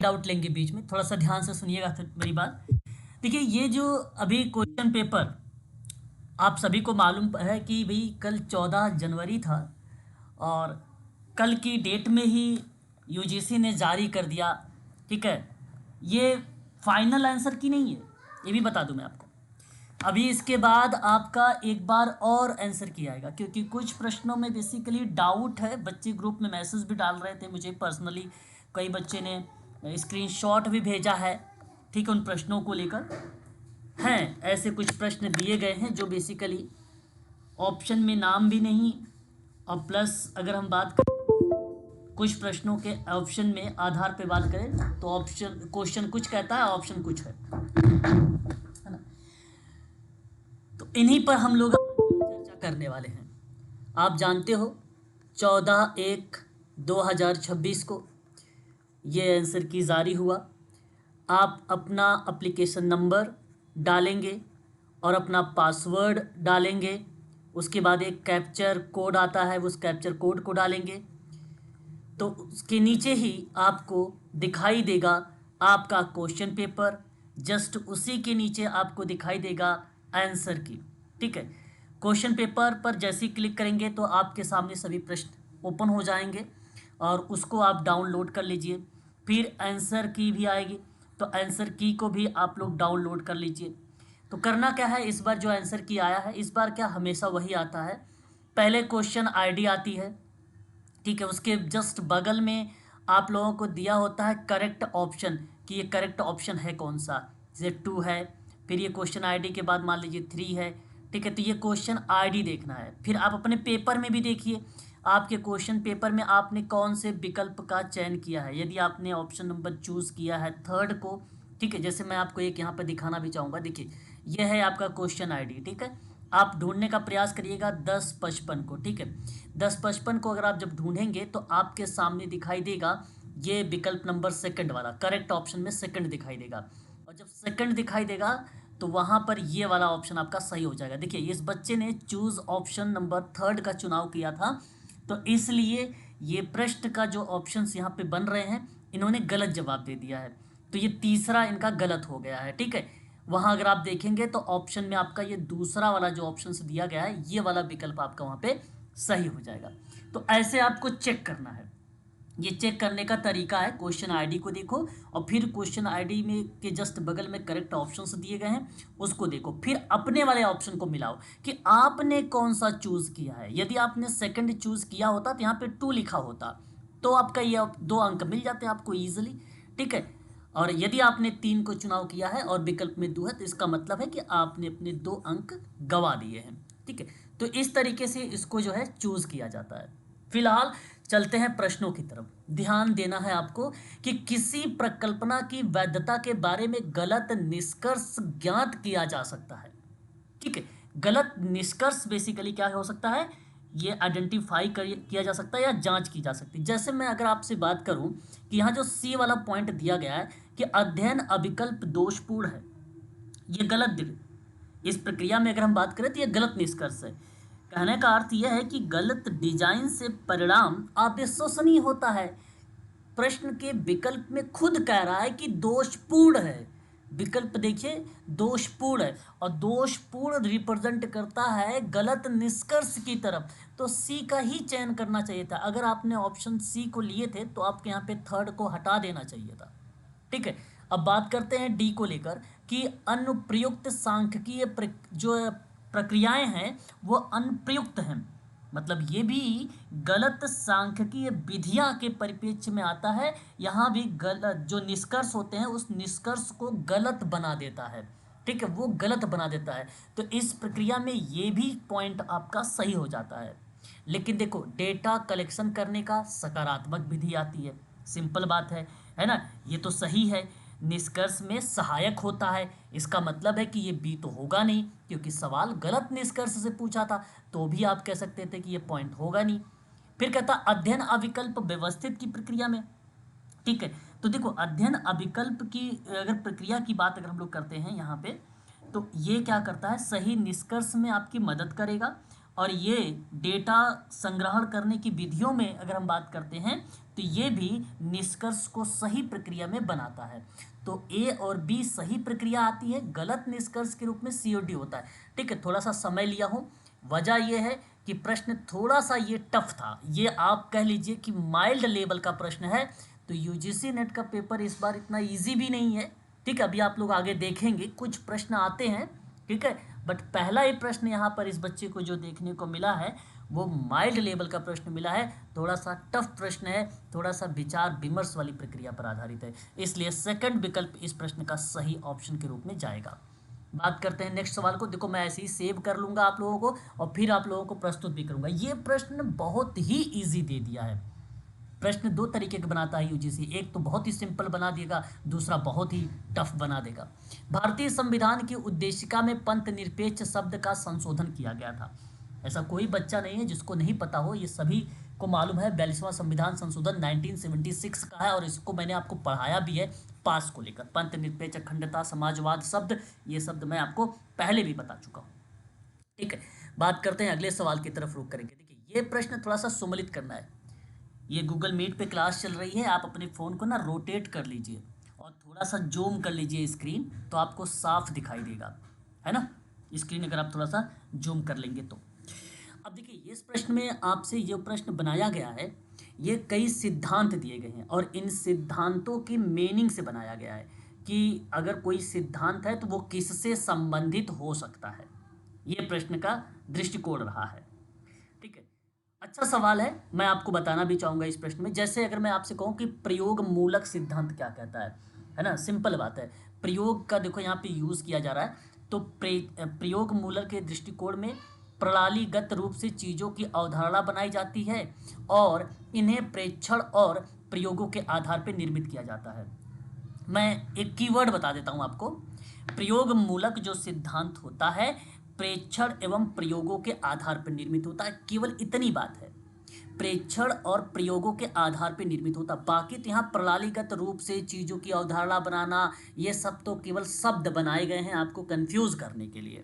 Doubt लेंगे बीच में, थोड़ा सा ध्यान से सुनिएगा मेरी बात। देखिए, ये जो अभी क्वेश्चन पेपर आप सभी को मालूम है कि भाई कल 14 जनवरी था और कल की डेट में ही यूजीसी ने जारी कर दिया। ठीक है, ये फाइनल आंसर की नहीं है, ये भी बता दूं मैं आपको। अभी इसके बाद आपका एक बार और आंसर किया जाएगा, क्योंकि कुछ प्रश्नों में बेसिकली डाउट है। बच्चे ग्रुप में मैसेज भी डाल रहे थे मुझे पर्सनली, कई बच्चे ने स्क्रीनशॉट भी भेजा है। ठीक है, उन प्रश्नों को लेकर हैं ऐसे कुछ प्रश्न दिए गए हैं जो बेसिकली ऑप्शन में नाम भी नहीं, और प्लस अगर हम बात करें कुछ प्रश्नों के ऑप्शन में आधार पे बात करें तो ऑप्शन क्वेश्चन कुछ कहता है, ऑप्शन कुछ है ना। तो इन्हीं पर हम लोग चर्चा करने वाले हैं। आप जानते हो 14/1/2026 को ये आंसर की जारी हुआ। आप अपना एप्लीकेशन नंबर डालेंगे और अपना पासवर्ड डालेंगे, उसके बाद एक कैप्चर कोड आता है, उस कैप्चर कोड को डालेंगे तो उसके नीचे ही आपको दिखाई देगा आपका क्वेश्चन पेपर, जस्ट उसी के नीचे आपको दिखाई देगा आंसर की। ठीक है, क्वेश्चन पेपर पर जैसे ही क्लिक करेंगे तो आपके सामने सभी प्रश्न ओपन हो जाएंगे और उसको आप डाउनलोड कर लीजिए। फिर आंसर की भी आएगी तो आंसर की को भी आप लोग डाउनलोड कर लीजिए। तो करना क्या है, इस बार जो आंसर की आया है, इस बार क्या हमेशा वही आता है, पहले क्वेश्चन आईडी आती है। ठीक है, उसके जस्ट बगल में आप लोगों को दिया होता है करेक्ट ऑप्शन, कि ये करेक्ट ऑप्शन है कौन सा, जैसे 2 है, फिर ये क्वेश्चन आईडी के बाद मान लीजिए 3 है। ठीक है, तो ये क्वेश्चन आईडी देखना है। फिर आप अपने पेपर में भी देखिए, आपके क्वेश्चन पेपर में आपने कौन से विकल्प का चयन किया है। यदि आपने ऑप्शन नंबर चूज़ किया है थर्ड को, ठीक है, जैसे मैं आपको एक यहाँ पर दिखाना भी चाहूँगा, देखिए यह है आपका क्वेश्चन आईडी। ठीक है, आप ढूंढने का प्रयास करिएगा 1055 को। ठीक है, 1055 को अगर आप जब ढूंढेंगे तो आपके सामने दिखाई देगा ये विकल्प नंबर सेकंड वाला, करेक्ट ऑप्शन में सेकंड दिखाई देगा। और जब सेकंड दिखाई देगा तो वहाँ पर ये वाला ऑप्शन आपका सही हो जाएगा। देखिए, इस बच्चे ने चूज़ ऑप्शन नंबर थर्ड का चुनाव किया था, तो इसलिए ये प्रश्न का जो ऑप्शंस यहाँ पे बन रहे हैं, इन्होंने गलत जवाब दे दिया है, तो ये तीसरा इनका गलत हो गया है। ठीक है, वहाँ अगर आप देखेंगे तो ऑप्शन में आपका ये दूसरा वाला जो ऑप्शन से दिया गया है, ये वाला विकल्प आपका वहाँ पे सही हो जाएगा। तो ऐसे आपको चेक करना है। ये चेक करने का तरीका है, क्वेश्चन आईडी को देखो और फिर क्वेश्चन आईडी में के जस्ट बगल में करेक्ट ऑप्शंस दिए गए हैं उसको देखो, फिर अपने वाले ऑप्शन को मिलाओ कि आपने कौन सा चूज़ किया है। यदि आपने सेकंड चूज़ किया होता तो यहाँ पे 2 लिखा होता, तो आपका ये 2 अंक मिल जाते हैं आपको ईजिली। ठीक है, और यदि आपने 3 को चुनाव किया है और विकल्प में 2 है तो इसका मतलब है कि आपने अपने 2 अंक गवा दिए हैं। ठीक है, तो इस तरीके से इसको जो है चूज़ किया जाता है। फिलहाल चलते हैं प्रश्नों की तरफ। ध्यान देना है आपको कि किसी प्रकल्पना की वैधता के बारे में गलत निष्कर्ष ज्ञात किया जा सकता है। ठीक है, गलत निष्कर्ष बेसिकली क्या हो सकता है, ये आइडेंटिफाई किया जा सकता है या जांच की जा सकती है। जैसे मैं अगर आपसे बात करूं कि यहाँ जो सी वाला पॉइंट दिया गया है कि अध्ययन अविकल्प दोषपूर्ण है, ये गलत इस प्रक्रिया में अगर हम बात करें तो ये गलत निष्कर्ष है। कहने का अर्थ यह है कि गलत डिजाइन से परिणाम अविश्वसनीय होता है। प्रश्न के विकल्प में खुद कह रहा है कि दोषपूर्ण है, विकल्प देखिए दोषपूर्ण है, और दोषपूर्ण रिप्रेजेंट करता है गलत निष्कर्ष की तरफ, तो सी का ही चयन करना चाहिए था। अगर आपने ऑप्शन सी को लिए थे तो आपके यहाँ पे थर्ड को हटा देना चाहिए था। ठीक है, अब बात करते हैं डी को लेकर कि अनुप्रयुक्त सांख्यिकीय जो प्रक्रियाएं हैं वो अनुप्रयुक्त हैं, मतलब ये भी गलत सांख्यिकीय विधियां के परिप्रेक्ष्य में आता है। यहाँ भी गलत जो निष्कर्ष होते हैं उस निष्कर्ष को गलत बना देता है। ठीक है, वो गलत बना देता है, तो इस प्रक्रिया में ये भी पॉइंट आपका सही हो जाता है। लेकिन देखो, डेटा कलेक्शन करने का सकारात्मक विधि आती है, सिंपल बात है ना, ये तो सही है। निष्कर्ष में सहायक होता है, इसका मतलब है कि ये बी तो होगा नहीं, क्योंकि सवाल गलत निष्कर्ष से पूछा था, तो भी आप कह सकते थे कि ये पॉइंट होगा नहीं। फिर कहता अध्ययन अविकल्प व्यवस्थित की प्रक्रिया में। ठीक है, तो देखो अध्ययन अविकल्प की अगर प्रक्रिया की बात अगर हम लोग करते हैं यहाँ पे, तो ये क्या करता है, सही निष्कर्ष में आपकी मदद करेगा और ये डेटा संग्रहण करने की विधियों में अगर हम बात करते हैं तो ये भी निष्कर्ष को सही प्रक्रिया में बनाता है। तो ए और बी सही प्रक्रिया आती है, गलत निष्कर्ष के रूप में सी और डी होता है। ठीक है, थोड़ा सा समय लिया हूँ, वजह यह है कि प्रश्न थोड़ा सा ये टफ था, ये आप कह लीजिए कि माइल्ड लेवल का प्रश्न है। तो यूजीसी नेट का पेपर इस बार इतना इजी भी नहीं है। ठीक है, अभी आप लोग आगे देखेंगे कुछ प्रश्न आते हैं, ठीक है, बट पहला ये प्रश्न यहाँ पर इस बच्चे को जो देखने को मिला है वो माइल्ड लेवल का प्रश्न मिला है, थोड़ा सा टफ प्रश्न है, थोड़ा सा विचार विमर्श वाली प्रक्रिया पर आधारित है, इसलिए सेकंड विकल्प इस प्रश्न का सही ऑप्शन के रूप में जाएगा। बात करते हैं नेक्स्ट सवाल को। देखो मैं ऐसे ही सेव कर लूँगा आप लोगों को और फिर आप लोगों को प्रस्तुत भी करूँगा। ये प्रश्न बहुत ही ईजी दे दिया है। प्रश्न दो तरीके के बनाता है यूजीसी, एक तो बहुत ही सिंपल बना देगा, दूसरा बहुत ही टफ बना देगा। भारतीय संविधान की उद्देशिका में पंथ निरपेक्ष शब्द का संशोधन किया गया था। ऐसा कोई बच्चा नहीं है जिसको नहीं पता हो, ये सभी को मालूम है। 42वां संविधान संशोधन 1976 का है और इसको मैंने आपको पढ़ाया भी है पास को लेकर। पंथ निरपेक्ष, अखंडता, समाजवाद शब्द, ये शब्द मैं आपको पहले भी बता चुका हूँ। ठीक है, बात करते हैं अगले सवाल की तरफ रुख करेंगे। देखिए ये प्रश्न थोड़ा सा सुमलित करना है। ये गूगल मीट पे क्लास चल रही है, आप अपने फ़ोन को ना रोटेट कर लीजिए और थोड़ा सा जूम कर लीजिए स्क्रीन, तो आपको साफ दिखाई देगा, है ना। स्क्रीन अगर आप थोड़ा सा जूम कर लेंगे तो। अब देखिए इस प्रश्न में आपसे ये प्रश्न बनाया गया है, ये कई सिद्धांत दिए गए हैं और इन सिद्धांतों की मीनिंग से बनाया गया है कि अगर कोई सिद्धांत है तो वो किससे संबंधित हो सकता है। ये प्रश्न का दृष्टिकोण रहा है। ठीक है, अच्छा सवाल है, मैं आपको बताना भी चाहूँगा इस प्रश्न में। जैसे अगर मैं आपसे कहूँ कि प्रयोग मूलक सिद्धांत क्या कहता है ना, सिंपल बात है। प्रयोग का देखो यहाँ पे यूज़ किया जा रहा है, तो प्रयोग मूलक के दृष्टिकोण में प्रणालीगत रूप से चीज़ों की अवधारणा बनाई जाती है और इन्हें प्रेक्षण और प्रयोगों के आधार पर निर्मित किया जाता है। मैं एक कीवर्ड बता देता हूँ आपको। प्रयोग मूलक जो सिद्धांत होता है प्रेक्षण एवं प्रयोगों के आधार पर निर्मित होता है, केवल इतनी बात है। प्रेक्षण और प्रयोगों के आधार पर निर्मित होता, बाकी तो यहाँ प्रणालीगत रूप से चीज़ों की अवधारणा बनाना, ये सब तो केवल शब्द बनाए गए हैं आपको कंफ्यूज करने के लिए।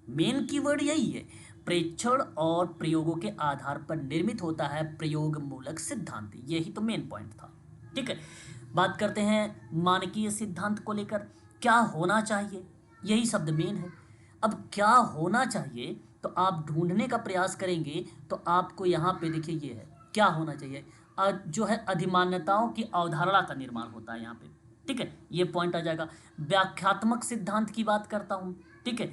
मेन कीवर्ड यही है, प्रेक्षण और प्रयोगों के आधार पर निर्मित होता है प्रयोग मूलक सिद्धांत, यही तो मेन पॉइंट था। ठीक है, बात करते हैं मानकीय सिद्धांत को लेकर, क्या होना चाहिए, यही शब्द मेन है। अब क्या होना चाहिए तो आप ढूंढने का प्रयास करेंगे तो आपको यहाँ पे देखिए ये है क्या होना चाहिए, जो है अधिमान्यताओं की अवधारणा का निर्माण होता है यहाँ पे। ठीक है, ये पॉइंट आ जाएगा। व्याख्यात्मक सिद्धांत की बात करता हूँ। ठीक है,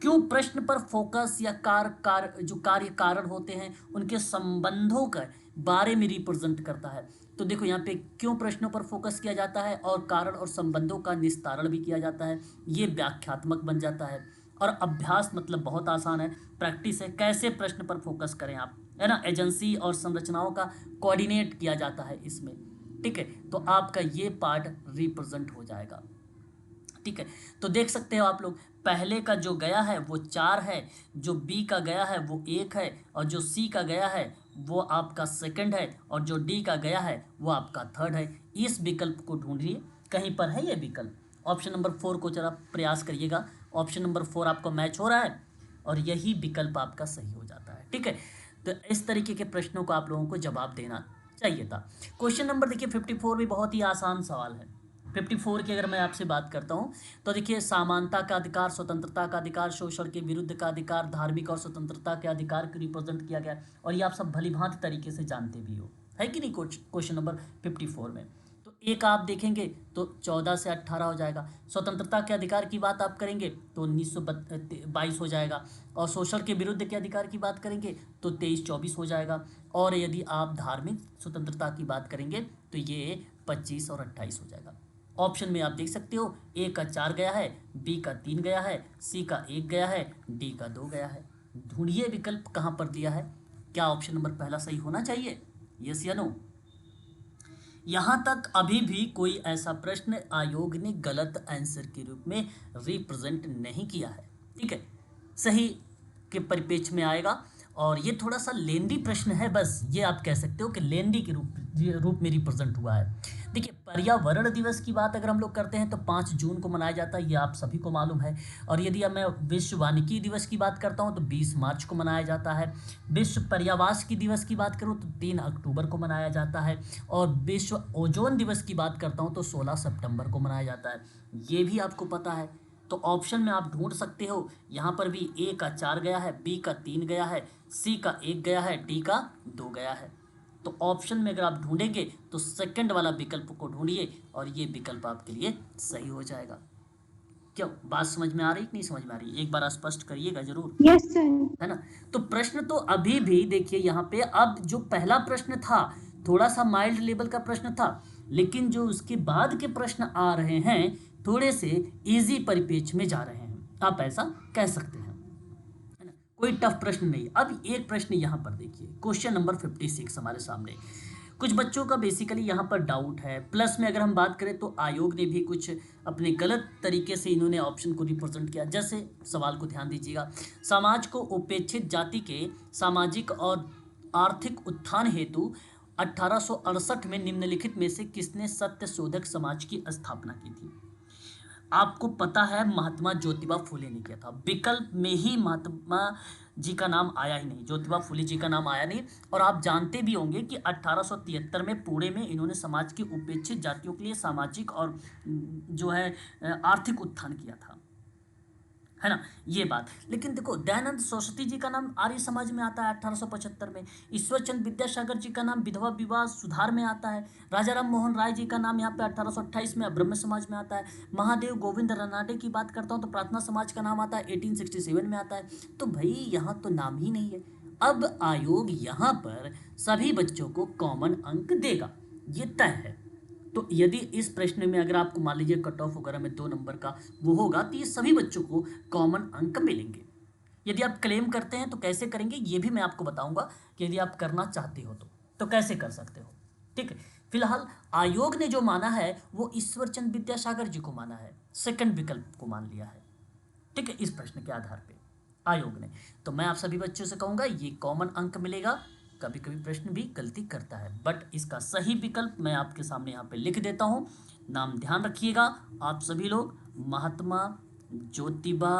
क्यों प्रश्न पर फोकस या जो कार्य कारण होते हैं उनके संबंधों के बारे में रिप्रेजेंट करता है। तो देखो यहाँ पे क्यों प्रश्नों पर फोकस किया जाता है और कारण और संबंधों का निस्तारण भी किया जाता है, ये व्याख्यात्मक बन जाता है। और अभ्यास मतलब बहुत आसान है, प्रैक्टिस है, कैसे प्रश्न पर फोकस करें आप, है ना। एजेंसी और संरचनाओं का कोऑर्डिनेट किया जाता है इसमें। ठीक है, तो आपका ये पार्ट रिप्रेजेंट हो जाएगा। ठीक है, तो देख सकते हो आप लोग, पहले का जो गया है वो 4 है, जो बी का गया है वो 1 है, और जो सी का गया है वो आपका सेकंड है, और जो डी का गया है वो आपका थर्ड है। इस विकल्प को ढूंढिए, कहीं पर है ये विकल्प। ऑप्शन नंबर 4 को जरा प्रयास करिएगा, ऑप्शन नंबर 4 आपको मैच हो रहा है और यही विकल्प आपका सही हो जाता है। ठीक है, तो इस तरीके के प्रश्नों को आप लोगों को जवाब देना चाहिए था। क्वेश्चन नंबर देखिए 54 भी बहुत ही आसान सवाल है। 54 की अगर मैं आपसे बात करता हूँ तो देखिए, समानता का अधिकार, स्वतंत्रता का अधिकार, शोषण के विरुद्ध का अधिकार, धार्मिक और स्वतंत्रता के अधिकार को रिप्रेजेंट किया गया, और ये आप सब भलीभांति तरीके से जानते भी हो, है कि नहीं। क्वेश्चन नंबर 54 में तो एक आप देखेंगे तो 14 से 18 हो जाएगा। स्वतंत्रता के अधिकार की बात आप करेंगे तो 1922 हो जाएगा, और शोषण के विरुद्ध के अधिकार की बात करेंगे तो 23-24 हो जाएगा, और यदि आप धार्मिक स्वतंत्रता की बात करेंगे तो ये 25 और 28 हो जाएगा। ऑप्शन में आप देख सकते हो, ए का 4 गया है, बी का 3 गया है, सी का 1 गया है, डी का 2 गया है। ढूंढिए विकल्प कहाँ पर दिया है, क्या ऑप्शन नंबर पहला सही होना चाहिए, यस या नो। यहाँ तक अभी भी कोई ऐसा प्रश्न आयोग ने गलत आंसर के रूप में रिप्रेजेंट नहीं किया है। ठीक है, सही के परिप्रेक्ष्य में आएगा और ये थोड़ा सा लेंदी प्रश्न है, बस ये आप कह सकते हो कि लेंदी के रूप में रिप्रेजेंट हुआ है। देखिए, पर्यावरण दिवस की बात अगर हम लोग करते हैं तो 5 जून को मनाया जाता है, ये आप सभी को मालूम है। और यदि अब मैं विश्व वानिकी दिवस की बात करता हूँ तो 20 मार्च को मनाया जाता है। विश्व पर्यावास की दिवस की बात करूँ तो 3 अक्टूबर को मनाया जाता है। और विश्व ओजोन दिवस की बात करता हूँ तो 16 सितंबर को मनाया जाता है। ये भी आपको पता है। तो ऑप्शन में आप ढूंढ सकते हो, यहाँ पर भी ए का 4 गया है, बी का 3 गया है, सी का 1 गया है, डी का 2 गया है। तो ऑप्शन में अगर आप ढूंढेंगे तो सेकंड वाला विकल्प को ढूंढिए और ये विकल्प आपके लिए सही हो जाएगा। क्यों, बात समझ में आ रही कि नहीं समझ में आ रही? एक बार स्पष्ट करिएगा जरूर, यस सर। है ना। तो प्रश्न तो अभी भी देखिए यहाँ पे, अब जो पहला प्रश्न था थोड़ा सा माइल्ड लेवल का प्रश्न था, लेकिन जो उसके बाद के प्रश्न आ रहे हैं थोड़े से इजी परिपेक्ष में जा रहे हैं, आप ऐसा कह सकते हैं, है ना। कोई टफ प्रश्न नहीं। अब एक प्रश्न यहाँ पर देखिए, क्वेश्चन नंबर 56 हमारे सामने। कुछ बच्चों का बेसिकली यहाँ पर डाउट है, प्लस में अगर हम बात करें तो आयोग ने भी कुछ अपने गलत तरीके से इन्होंने ऑप्शन को रिप्रेजेंट किया। जैसे सवाल को ध्यान दीजिएगा, समाज को उपेक्षित जाति के सामाजिक और आर्थिक उत्थान हेतु 1868 में निम्नलिखित में से किसने सत्य शोधक समाज की स्थापना की थी? आपको पता है महात्मा ज्योतिबा फुले ने किया था, विकल्प में ही महात्मा जी का नाम आया ही नहीं, ज्योतिबा फुले जी का नाम आया नहीं। और आप जानते भी होंगे कि 1873 में पुणे में इन्होंने समाज की उपेक्षित जातियों के लिए सामाजिक और जो है आर्थिक उत्थान किया था, है ना, ये बात। लेकिन देखो, दयानंद सरस्वती जी का नाम आर्य समाज में आता है 1875 में। ईश्वरचंद विद्यासागर जी का नाम विधवा विवाह सुधार में आता है। राजा राम मोहन राय जी का नाम यहाँ पे 1828 में ब्रह्म समाज में आता है। महादेव गोविंद रानडे की बात करता हूँ तो प्रार्थना समाज का नाम आता है 1867 में आता है। तो भाई यहाँ तो नाम ही नहीं है। अब आयोग यहाँ पर सभी बच्चों को कॉमन अंक देगा, ये तय है। तो यदि इस प्रश्न में अगर आपको मान लीजिए कट ऑफ वगैरह में 2 नंबर का वो होगा तो ये सभी बच्चों को कॉमन अंक मिलेंगे। यदि आप क्लेम करते हैं तो कैसे करेंगे ये भी मैं आपको बताऊंगा कि यदि आप करना चाहते हो तो कैसे कर सकते हो। ठीक है, फिलहाल आयोग ने जो माना है वो ईश्वरचंद विद्यासागर जी को माना है, सेकंड विकल्प को मान लिया है। ठीक है, इस प्रश्न के आधार पे आयोग ने। तो मैं आप सभी बच्चों से कहूंगा ये कॉमन अंक मिलेगा। कभी कभी प्रश्न भी गलती करता है, बट इसका सही विकल्प मैं आपके सामने यहाँ पे लिख देता हूँ। नाम ध्यान रखिएगा आप सभी लोग, महात्मा ज्योतिबा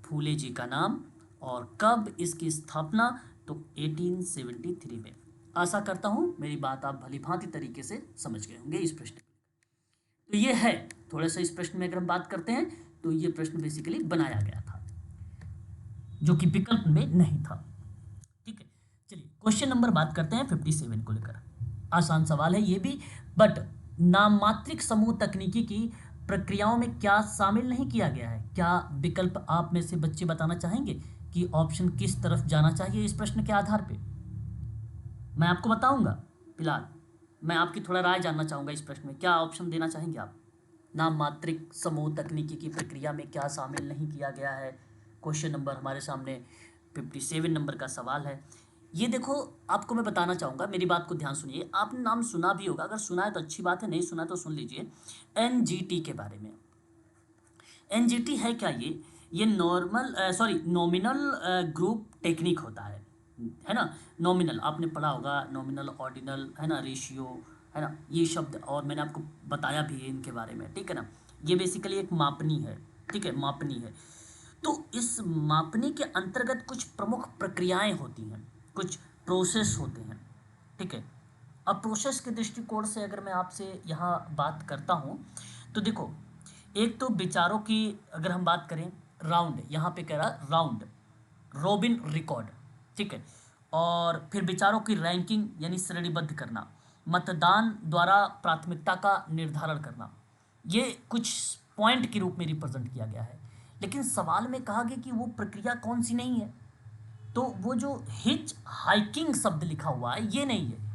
फूले जी का नाम, और कब इसकी स्थापना, तो 1873 में। आशा करता हूँ मेरी बात आप भली भांति तरीके से समझ गए होंगे इस प्रश्न। तो ये है थोड़ा सा, इस प्रश्न में अगर हम बात करते हैं तो ये प्रश्न बेसिकली बनाया गया था जो कि विकल्प में नहीं था। ठीक है, चलिए क्वेश्चन नंबर बात करते हैं 57 को लेकर। आसान सवाल है ये भी, बट नाममात्रिक समूह तकनीकी की प्रक्रियाओं में क्या शामिल नहीं किया गया है? क्या विकल्प आप में से बच्चे बताना चाहेंगे कि ऑप्शन किस तरफ जाना चाहिए इस प्रश्न के आधार पे? मैं आपको बताऊंगा। फिलहाल मैं आपकी थोड़ा राय जानना चाहूंगा इस प्रश्न में, क्या ऑप्शन देना चाहेंगे आप? नाममात्रिक समूह तकनीकी की प्रक्रिया में क्या शामिल नहीं किया गया है? क्वेश्चन नंबर हमारे सामने 57 नंबर का सवाल है। ये देखो, आपको मैं बताना चाहूँगा, मेरी बात को ध्यान सुनिए। आपने नाम सुना भी होगा, अगर सुना है तो अच्छी बात है, नहीं सुना तो सुन लीजिए। एनजीटी के बारे में। एनजीटी है क्या? ये नॉमिनल ग्रुप टेक्निक होता है ना। नॉमिनल आपने पढ़ा होगा, नॉमिनल, ऑर्डिनल, है ना, रेशियो, है ना, ये शब्द, और मैंने आपको बताया भी है इनके बारे में, ठीक है ना। ये बेसिकली एक मापनी है, ठीक है, मापनी है। तो इस मापनी के अंतर्गत कुछ प्रमुख प्रक्रियाएं होती हैं, कुछ प्रोसेस होते हैं, ठीक है। अब प्रोसेस के दृष्टिकोण से अगर मैं आपसे यहाँ बात करता हूँ तो देखो, एक तो विचारों की अगर हम बात करें, राउंड, यहाँ पे कह रहा राउंड रॉबिन रिकॉर्ड, ठीक है। और फिर विचारों की रैंकिंग यानी श्रेणीबद्ध करना, मतदान द्वारा प्राथमिकता का निर्धारण करना, ये कुछ पॉइंट के रूप में रिप्रेजेंट किया गया है। लेकिन सवाल में कहा गया कि वो प्रक्रिया कौन सी नहीं है, तो वो जो हिच हाइकिंग शब्द लिखा हुआ है ये नहीं है।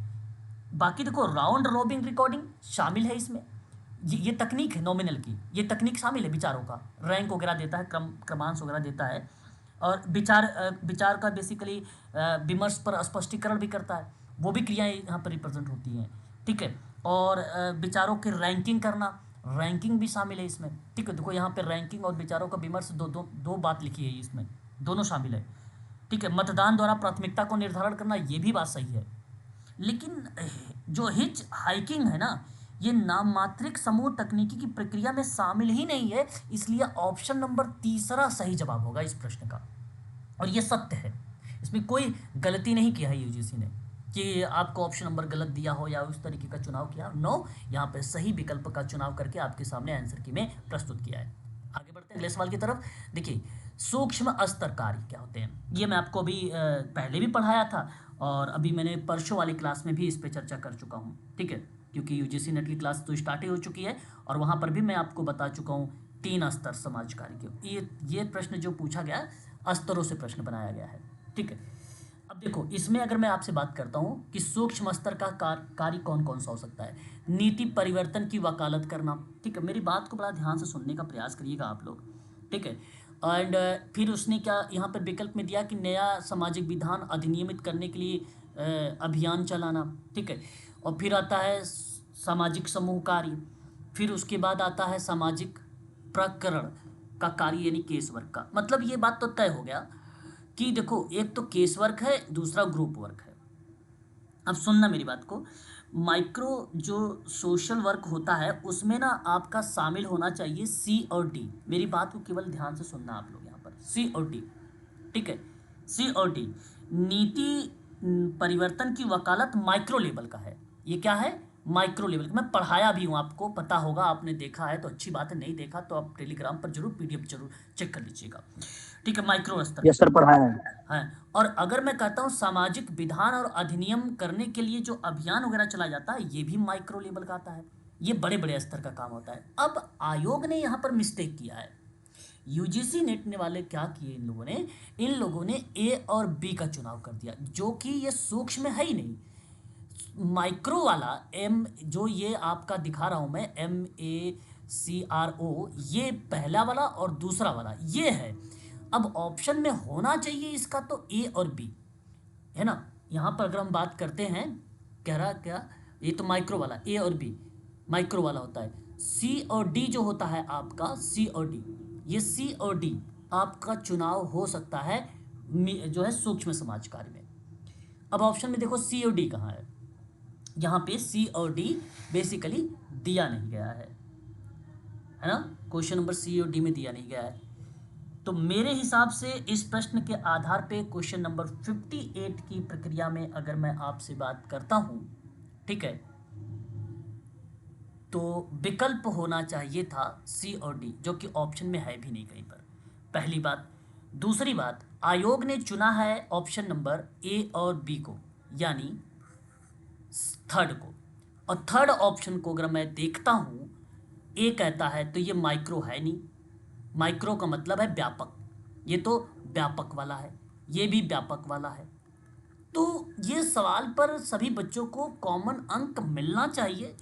बाकी देखो, राउंड रॉबिन रिकॉर्डिंग शामिल है इसमें, ये तकनीक है नॉमिनल की, ये तकनीक शामिल है विचारों का, रैंक वगैरह देता है, क्रमांश वगैरह देता है, और विचार का बेसिकली विमर्श पर स्पष्टीकरण भी करता है, वो भी क्रियाएं यहाँ पर रिप्रेजेंट होती हैं, ठीक है। और विचारों की रैंकिंग करना, रैंकिंग भी शामिल है इसमें, ठीक है। देखो यहाँ पे रैंकिंग और विचारों का विमर्श दो बात लिखी है इसमें, दोनों शामिल है, ठीक है, मतदान द्वारा प्राथमिकता को निर्धारण करना, ये भी बात सही है। लेकिन जो हिच हाइकिंग है ना, ये नाममात्रिक समूह तकनीकी की प्रक्रिया में शामिल ही नहीं है, इसलिए ऑप्शन नंबर तीसरा सही जवाब होगा इस प्रश्न का। और ये सत्य है, इसमें कोई गलती नहीं किया है यूजीसी ने कि आपको ऑप्शन नंबर गलत दिया हो या उस तरीके का चुनाव किया। नो, यहाँ पे सही विकल्प का चुनाव करके आपके सामने आंसर की में प्रस्तुत किया है। आगे बढ़ते हैं अगले सवाल की तरफ। देखिए, सूक्ष्म स्तर कार्य क्या होते हैं, ये मैं आपको अभी पहले भी पढ़ाया था और अभी मैंने परसों वाली क्लास में भी इस पर चर्चा कर चुका हूँ। ठीक है, क्योंकि यूजीसी नेट की क्लास तो स्टार्ट ही हो चुकी है और वहाँ पर भी मैं आपको बता चुका हूँ 3 स्तर समाज कार्य के। ये प्रश्न जो पूछा गया स्तरों से प्रश्न बनाया गया है। ठीक है, अब देखो इसमें अगर मैं आपसे बात करता हूँ कि सूक्ष्म स्तर का कार्य कौन कौन सा हो सकता है। नीति परिवर्तन की वकालत करना। ठीक है, मेरी बात को बड़ा ध्यान से सुनने का प्रयास करिएगा आप लोग। ठीक है, एंड फिर उसने क्या यहाँ पर विकल्प में दिया कि नया सामाजिक विधान अधिनियमित करने के लिए अभियान चलाना। ठीक है, और फिर आता है सामाजिक समूह कार्य, फिर उसके बाद आता है सामाजिक प्रकरण का कार्य यानी केस वर्क का। मतलब ये बात तो तय हो गया कि देखो एक तो केस वर्क है, दूसरा ग्रुप वर्क है। अब सुनना मेरी बात को, माइक्रो जो सोशल वर्क होता है उसमें ना आपका शामिल होना चाहिए सी और डी। मेरी बात को केवल ध्यान से सुनना आप लोग यहाँ पर, सी और डी। ठीक है, सी और डी। नीति परिवर्तन की वकालत माइक्रो लेवल का है। ये क्या है, माइक्रो लेवल का। मैं पढ़ाया भी हूँ, आपको पता होगा, आपने देखा है तो अच्छी बात है, नहीं देखा तो आप टेलीग्राम पर जरूर पीडीएफ जरूर चेक कर लीजिएगा। ठीक है, माइक्रो स्तर। यस सर, पढ़ाया है। और अगर मैं कहता हूँ सामाजिक विधान और अधिनियम करने के लिए जो अभियान वगैरह चलाया जाता है, ये भी माइक्रो लेवल का आता है। ये बड़े बड़े स्तर का काम होता है। अब आयोग ने यहाँ पर मिस्टेक किया है। यूजीसी नेट ने वाले क्या किए, इन लोगों ने ए और बी का चुनाव कर दिया, जो कि ये सूक्ष्म है ही नहीं। माइक्रो वाला एम, जो ये आपका दिखा रहा हूं मैं, MACRO, ये पहला वाला और दूसरा वाला ये है। अब ऑप्शन में होना चाहिए इसका तो ए और बी है ना। यहाँ पर अगर हम बात करते हैं, कह रहा क्या, ये तो माइक्रो वाला ए और बी माइक्रो वाला होता है। सी और डी जो होता है आपका, सी और डी, ये सी और डी आपका चुनाव हो सकता है जो है सूक्ष्म समाज कार्य में। अब ऑप्शन में देखो सी और डी कहाँ है, यहाँ पे सी और डी बेसिकली दिया नहीं गया है ना। क्वेश्चन नंबर सी और डी में दिया नहीं गया है। तो मेरे हिसाब से इस प्रश्न के आधार पे क्वेश्चन नंबर 58 की प्रक्रिया में अगर मैं आपसे बात करता हूं, ठीक है, तो विकल्प होना चाहिए था सी और डी, जो कि ऑप्शन में है भी नहीं कहीं पर। पहली बात। दूसरी बात, आयोग ने चुना है ऑप्शन नंबर ए और बी को, यानी थर्ड को। और थर्ड ऑप्शन को अगर मैं देखता हूं, ए कहता है तो ये माइक्रो है नहीं। माइक्रो का मतलब है व्यापक, ये तो व्यापक वाला है, ये भी व्यापक वाला है। तो ये सवाल पर सभी बच्चों को कॉमन अंक मिलना चाहिए,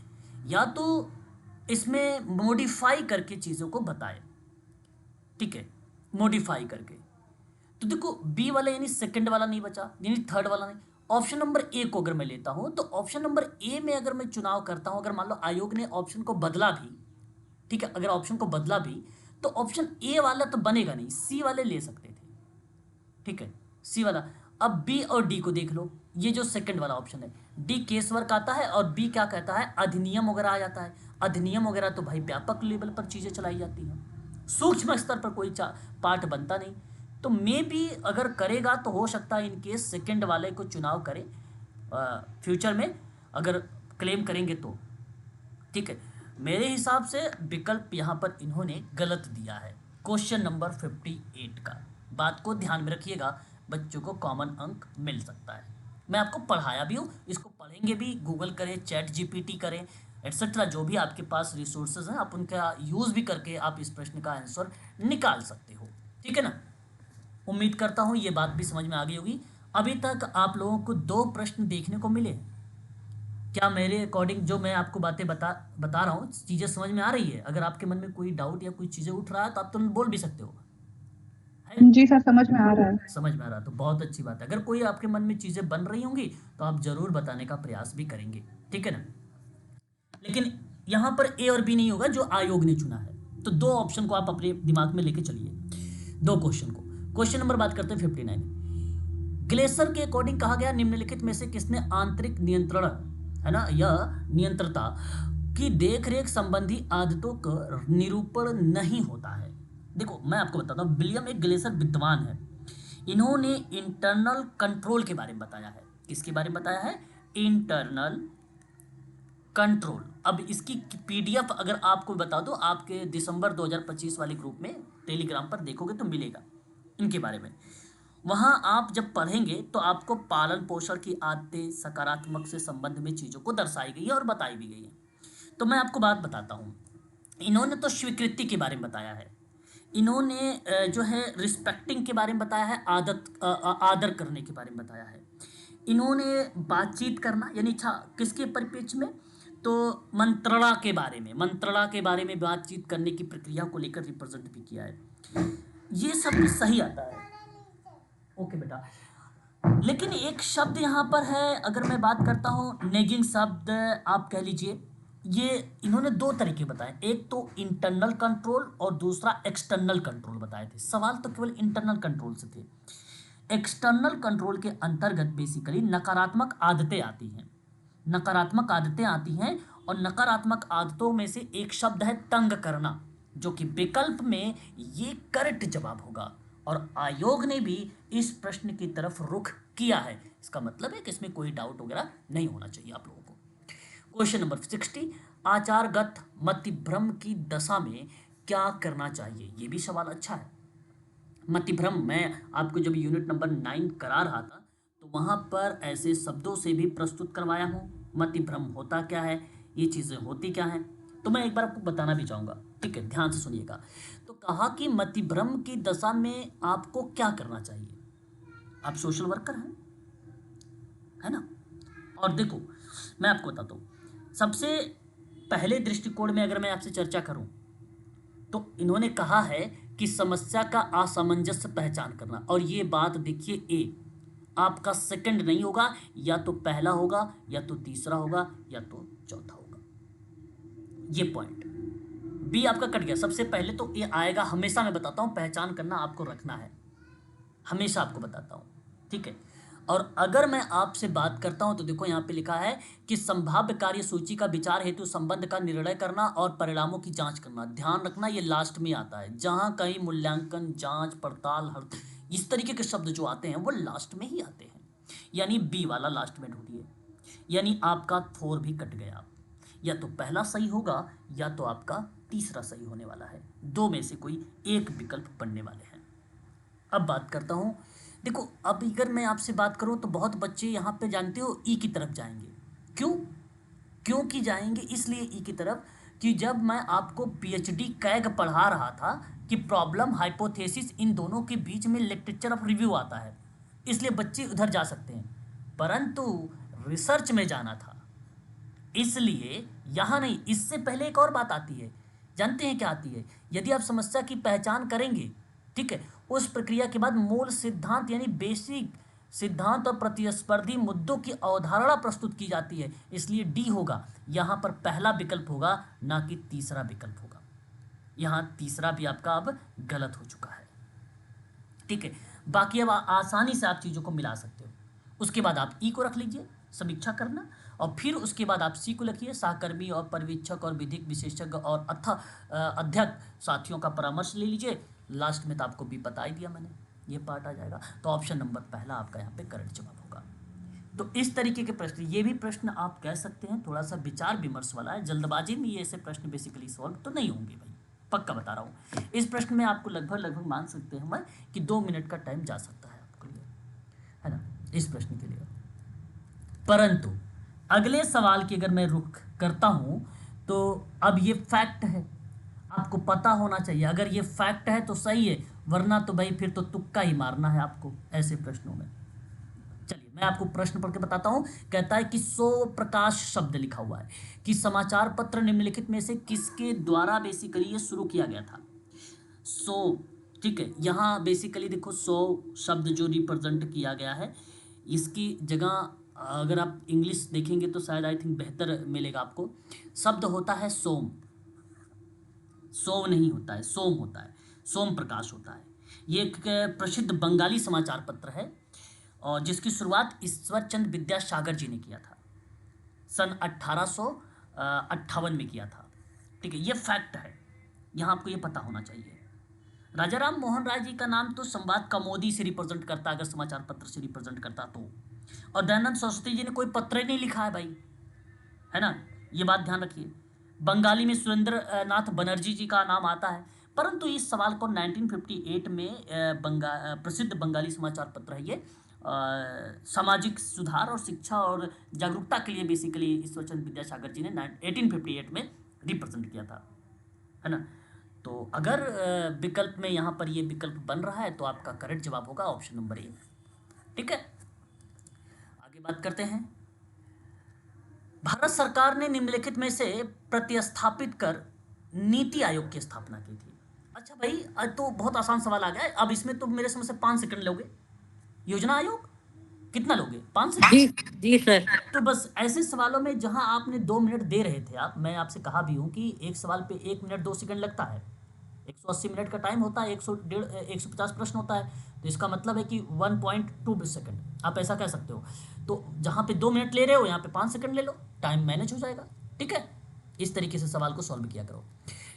या तो इसमें मॉडिफाई करके चीज़ों को बताए। ठीक है, मॉडिफाई करके। तो देखो बी वाला यानी सेकंड वाला नहीं बचा, यानी थर्ड वाला नहीं। ऑप्शन नंबर ए को अगर मैं लेता हूं, तो ऑप्शन नंबर ए में अगर मैं चुनाव करता हूं, अगर मान लो आयोग ने ऑप्शन को बदला भी, ठीक है, अगर ऑप्शन को बदला भी तो ऑप्शन ए वाला तो बनेगा नहीं, सी वाले ले सकते थे। ठीक है, सी वाला। अब बी और डी को देख लो, ये जो सेकंड वाला ऑप्शन है, डी केस वर्क आता है और बी क्या कहता है, अधिनियम वगैरह आ जाता है। अधिनियम वगैरह तो भाई व्यापक लेवल पर चीज़ें चलाई जाती हैं, सूक्ष्म स्तर पर कोई पार्ट बनता नहीं। तो मे भी अगर करेगा तो हो सकता है इन केस सेकंड वाले को चुनाव करे फ्यूचर में, अगर क्लेम करेंगे तो। ठीक है, मेरे हिसाब से विकल्प यहाँ पर इन्होंने गलत दिया है, क्वेश्चन नंबर 58 का। बात को ध्यान में रखिएगा, बच्चों को कॉमन अंक मिल सकता है। मैं आपको पढ़ाया भी हूँ, इसको पढ़ेंगे भी, गूगल करें, चैट जीपीटी करें, एट्सेट्रा, जो भी आपके पास रिसोर्सेज हैं आप उनका यूज़ भी करके आप इस प्रश्न का आंसर निकाल सकते हो। ठीक है ना, उम्मीद करता हूँ ये बात भी समझ में आ गई होगी। अभी तक आप लोगों को 2 प्रश्न देखने को मिले, क्या मेरे अकॉर्डिंग जो मैं आपको बातें बता रहा हूँ चीज़ें समझ में आ रही है? अगर आपके मन में कोई डाउट या कोई चीज़ें उठ रहा है तो आप तुरंत बोल भी सकते हो। जी सर, समझ में आ रहा है। समझ में आ रहा है तो बहुत अच्छी बात है। अगर कोई आपके मन में चीज़ें बन रही होंगी तो आप ज़रूर बताने का प्रयास भी करेंगे, ठीक है ना। लेकिन यहाँ पर ए और बी नहीं होगा जो आयोग ने चुना है। तो 2 ऑप्शन को आप अपने दिमाग में लेके चलिए, 2 क्वेश्चन को। क्वेश्चन नंबर बात करते हैं 59। ग्लेसर के अकॉर्डिंग कहा गया निम्नलिखित में से किसने आंतरिक नियंत्रण, है ना, या नियंत्रता की देखरेख संबंधी आदतों का निरूपण नहीं होता है। देखो मैं आपको बताता हूँ, विलियम एक ग्लेसर विद्वान है। इन्होंने इंटरनल कंट्रोल के बारे में बताया है। किसके बारे में बताया है? Internal control. अब इसकी पीडीएफ अगर आपको बता दो, आपके दिसंबर 2025 वाले ग्रुप में टेलीग्राम पर देखोगे तो मिलेगा इनके बारे में। वहां आप जब पढ़ेंगे तो आपको पालन पोषण की आदतें सकारात्मक से संबंध में चीजों को दर्शाई गई है और बताई भी गई है। तो मैं आपको बात बताता हूँ। इन्होंने तो स्वीकृति के बारे में बताया है, इन्होंने जो है रिस्पेक्टिंग के बारे में बताया है, आदर करने के बारे में बताया है। इन्होंने बातचीत करना यानी अच्छा किसके परिप्रेक्ष्य में, तो मंत्रणा के बारे में, मंत्रणा के बारे में बातचीत करने की प्रक्रिया को लेकर रिप्रेजेंट भी किया है। ये सब भी सही आता है। ओके बेटा, लेकिन एक शब्द यहाँ पर है, अगर मैं बात करता हूँ नेगिंग शब्द, आप कह लीजिए, ये इन्होंने दो तरीके बताए, एक तो इंटरनल कंट्रोल और दूसरा एक्सटर्नल कंट्रोल बताए थे। सवाल तो केवल इंटरनल कंट्रोल से थे। एक्सटर्नल कंट्रोल के अंतर्गत बेसिकली नकारात्मक आदतें आती हैं, नकारात्मक आदतें आती हैं, और नकारात्मक आदतों में से एक शब्द है तंग करना, जो कि विकल्प में ये करेक्ट जवाब होगा। और आयोग ने भी इस प्रश्न की तरफ रुख किया है। इसका मतलब है कि इसमें कोई डाउट वगैरह नहीं होना चाहिए आप लोगों को। क्वेश्चन नंबर 60, आचारगत मतिभ्रम की दशा में क्या करना चाहिए? ये भी सवाल अच्छा है। मतिभ्रम मैं आपको जब यूनिट नंबर 9 करा रहा था तो वहां पर ऐसे शब्दों से भी प्रस्तुत करवाया हूं। मतिभ्रम होता क्या है, ये चीजें होती क्या हैं, तो मैं एक बार आपको बताना भी चाहूंगा। ठीक है, ध्यान से सुनिएगा। तो कहा कि मतिभ्रम की दशा में आपको क्या करना चाहिए। आप सोशल वर्कर हैं, है ना, और देखो मैं आपको बताता हूँ। सबसे पहले दृष्टिकोण में अगर मैं आपसे चर्चा करूं तो इन्होंने कहा है कि समस्या का असामंजस्य पहचान करना, और ये बात देखिए, ए आपका सेकंड नहीं होगा, या तो पहला होगा, या तो तीसरा होगा, या तो चौथा होगा। ये पॉइंट बी आपका कट गया। सबसे पहले तो ये आएगा, हमेशा मैं बताता हूं पहचान करना आपको रखना है, हमेशा आपको बताता हूं, ठीक है। और अगर मैं आपसे बात करता हूं तो देखो यहां पे लिखा है कि संभाव्य कार्य सूची का विचार हेतु संबंध का निर्णय करना और परिणामों की जांच करना। ध्यान रखना ये लास्ट में आता है, जहां कहीं मूल्यांकन, जांच पड़ताल, हर इस तरीके के शब्द जो आते हैं वो लास्ट में ही आते हैं। यानी बी वाला लास्ट में ढूंढिए, यानी आपका 4 भी कट गया। या तो पहला सही होगा या तो आपका तीसरा सही होने वाला है, दो में से कोई एक विकल्प बनने वाले हैं। अब बात करता हूं, देखो अब अगर मैं आपसे बात करूं तो बहुत बच्चे यहां पे जानते हो ई की तरफ जाएंगे। क्यों क्यों की जाएंगे? इसलिए ई की तरफ कि जब मैं आपको पीएचडी कैग पढ़ा रहा था कि प्रॉब्लम हाइपोथेसिस इन दोनों के बीच में लिटरेचर ऑफ रिव्यू आता है, इसलिए बच्चे उधर जा सकते हैं, परंतु रिसर्च में जाना था इसलिए यहां नहीं। इससे पहले एक और बात आती है, जानते हैं क्या आती है? यदि आप समस्या की पहचान करेंगे, ठीक है, उस प्रक्रिया के बाद मूल सिद्धांत यानी बेसिक सिद्धांत और प्रतिस्पर्धी मुद्दों की अवधारणा प्रस्तुत की जाती है, इसलिए डी होगा। यहां पर पहला विकल्प होगा, ना कि तीसरा विकल्प होगा। यहां तीसरा भी आपका अब गलत हो चुका है, ठीक है। बाकी अब आसानी से आप चीज़ों को मिला सकते हो। उसके बाद आप ई को रख लीजिए, समीक्षा करना, और फिर उसके बाद आप सी को लिखिए, सहकर्मी और पर्यवेक्षक और विधिक विशेषज्ञ और अध्यक्ष साथियों का परामर्श ले लीजिए। लास्ट में तो आपको भी बता ही दिया मैंने, ये पार्ट आ जाएगा। तो ऑप्शन नंबर पहला आपका यहाँ पे करेक्ट जवाब होगा। तो इस तरीके के प्रश्न, ये भी प्रश्न आप कह सकते हैं थोड़ा सा विचार विमर्श वाला है, जल्दबाजी में ये ऐसे प्रश्न बेसिकली सॉल्व तो नहीं होंगे भाई, पक्का बता रहा हूँ। इस प्रश्न में आपको लगभग मान सकते हैं हम कि 2 मिनट का टाइम जा सकता है आपके लिए, है ना, इस प्रश्न के लिए। परंतु अगले सवाल की अगर मैं रुख करता हूं तो अब ये फैक्ट है, आपको पता होना चाहिए। अगर ये फैक्ट है तो सही है, वरना तो भाई फिर तो तुक्का ही मारना है आपको ऐसे प्रश्नों में। चलिए मैं आपको प्रश्न पढ़ के बताता हूं। कहता है कि सो प्रकाश शब्द लिखा हुआ है कि समाचार पत्र निम्नलिखित में से किसके द्वारा बेसिकली ये शुरू किया गया था। सो, ठीक है, यहाँ बेसिकली देखो 100 शब्द जो रिप्रेजेंट किया गया है, इसकी जगह अगर आप इंग्लिश देखेंगे तो शायद आई थिंक बेहतर मिलेगा आपको। शब्द होता है सोम, सोम नहीं होता है, सोम होता है, सोम प्रकाश होता है। ये एक प्रसिद्ध बंगाली समाचार पत्र है। और जिसकी शुरुआत ईश्वर चंद विद्यासागर जी ने किया था, सन 1858 में किया था। ठीक है, ये फैक्ट है, यहाँ आपको ये पता होना चाहिए। राजा राम मोहन राय जी का नाम तो संवाद कमोदी से रिप्रेजेंट करता, अगर समाचार पत्र से रिप्रेजेंट करता तो। और दयानंद सरस्वती जी ने कोई पत्र ही नहीं लिखा है भाई, है ना, ये बात ध्यान रखिए। बंगाली में सुरेंद्र नाथ बनर्जी जी का नाम आता है, परंतु इस सवाल को 1958 में प्रसिद्ध बंगाली समाचार पत्र है ये, सामाजिक सुधार और शिक्षा और जागरूकता के लिए बेसिकली ईश्वरचंद विद्यासागर जी ने 1858 में रिप्रेजेंट किया था, है ना। तो अगर विकल्प में यहाँ पर ये विकल्प बन रहा है तो आपका करेक्ट जवाब होगा ऑप्शन नंबर ए। ठीक है, आगे बात करते हैं। भारत सरकार ने निम्नलिखित में से प्रतिस्थापित कर नीति आयोग की स्थापना की थी। अच्छा भाई, आज तो बहुत आसान सवाल आ गया है। अब इसमें तो मेरे समझ से 5 सेकंड लोगे। योजना आयोग कितना लोगे? 5 सेकंड। जी सर। तो बस ऐसे सवालों में जहां आपने 2 मिनट दे रहे थे आप, मैं आपसे कहा भी हूं कि एक सवाल पे 1 मिनट 2 सेकंड लगता है, 180 मिनट का टाइम होता है, 150 प्रश्न होता है, तो इसका मतलब है कि 1.2 सेकंड आप ऐसा कह सकते हो। तो जहाँ पे 2 मिनट ले रहे हो यहाँ पे 5 सेकंड ले लो, टाइम मैनेज हो जाएगा। ठीक है, इस तरीके से सवाल को सॉल्व किया करो।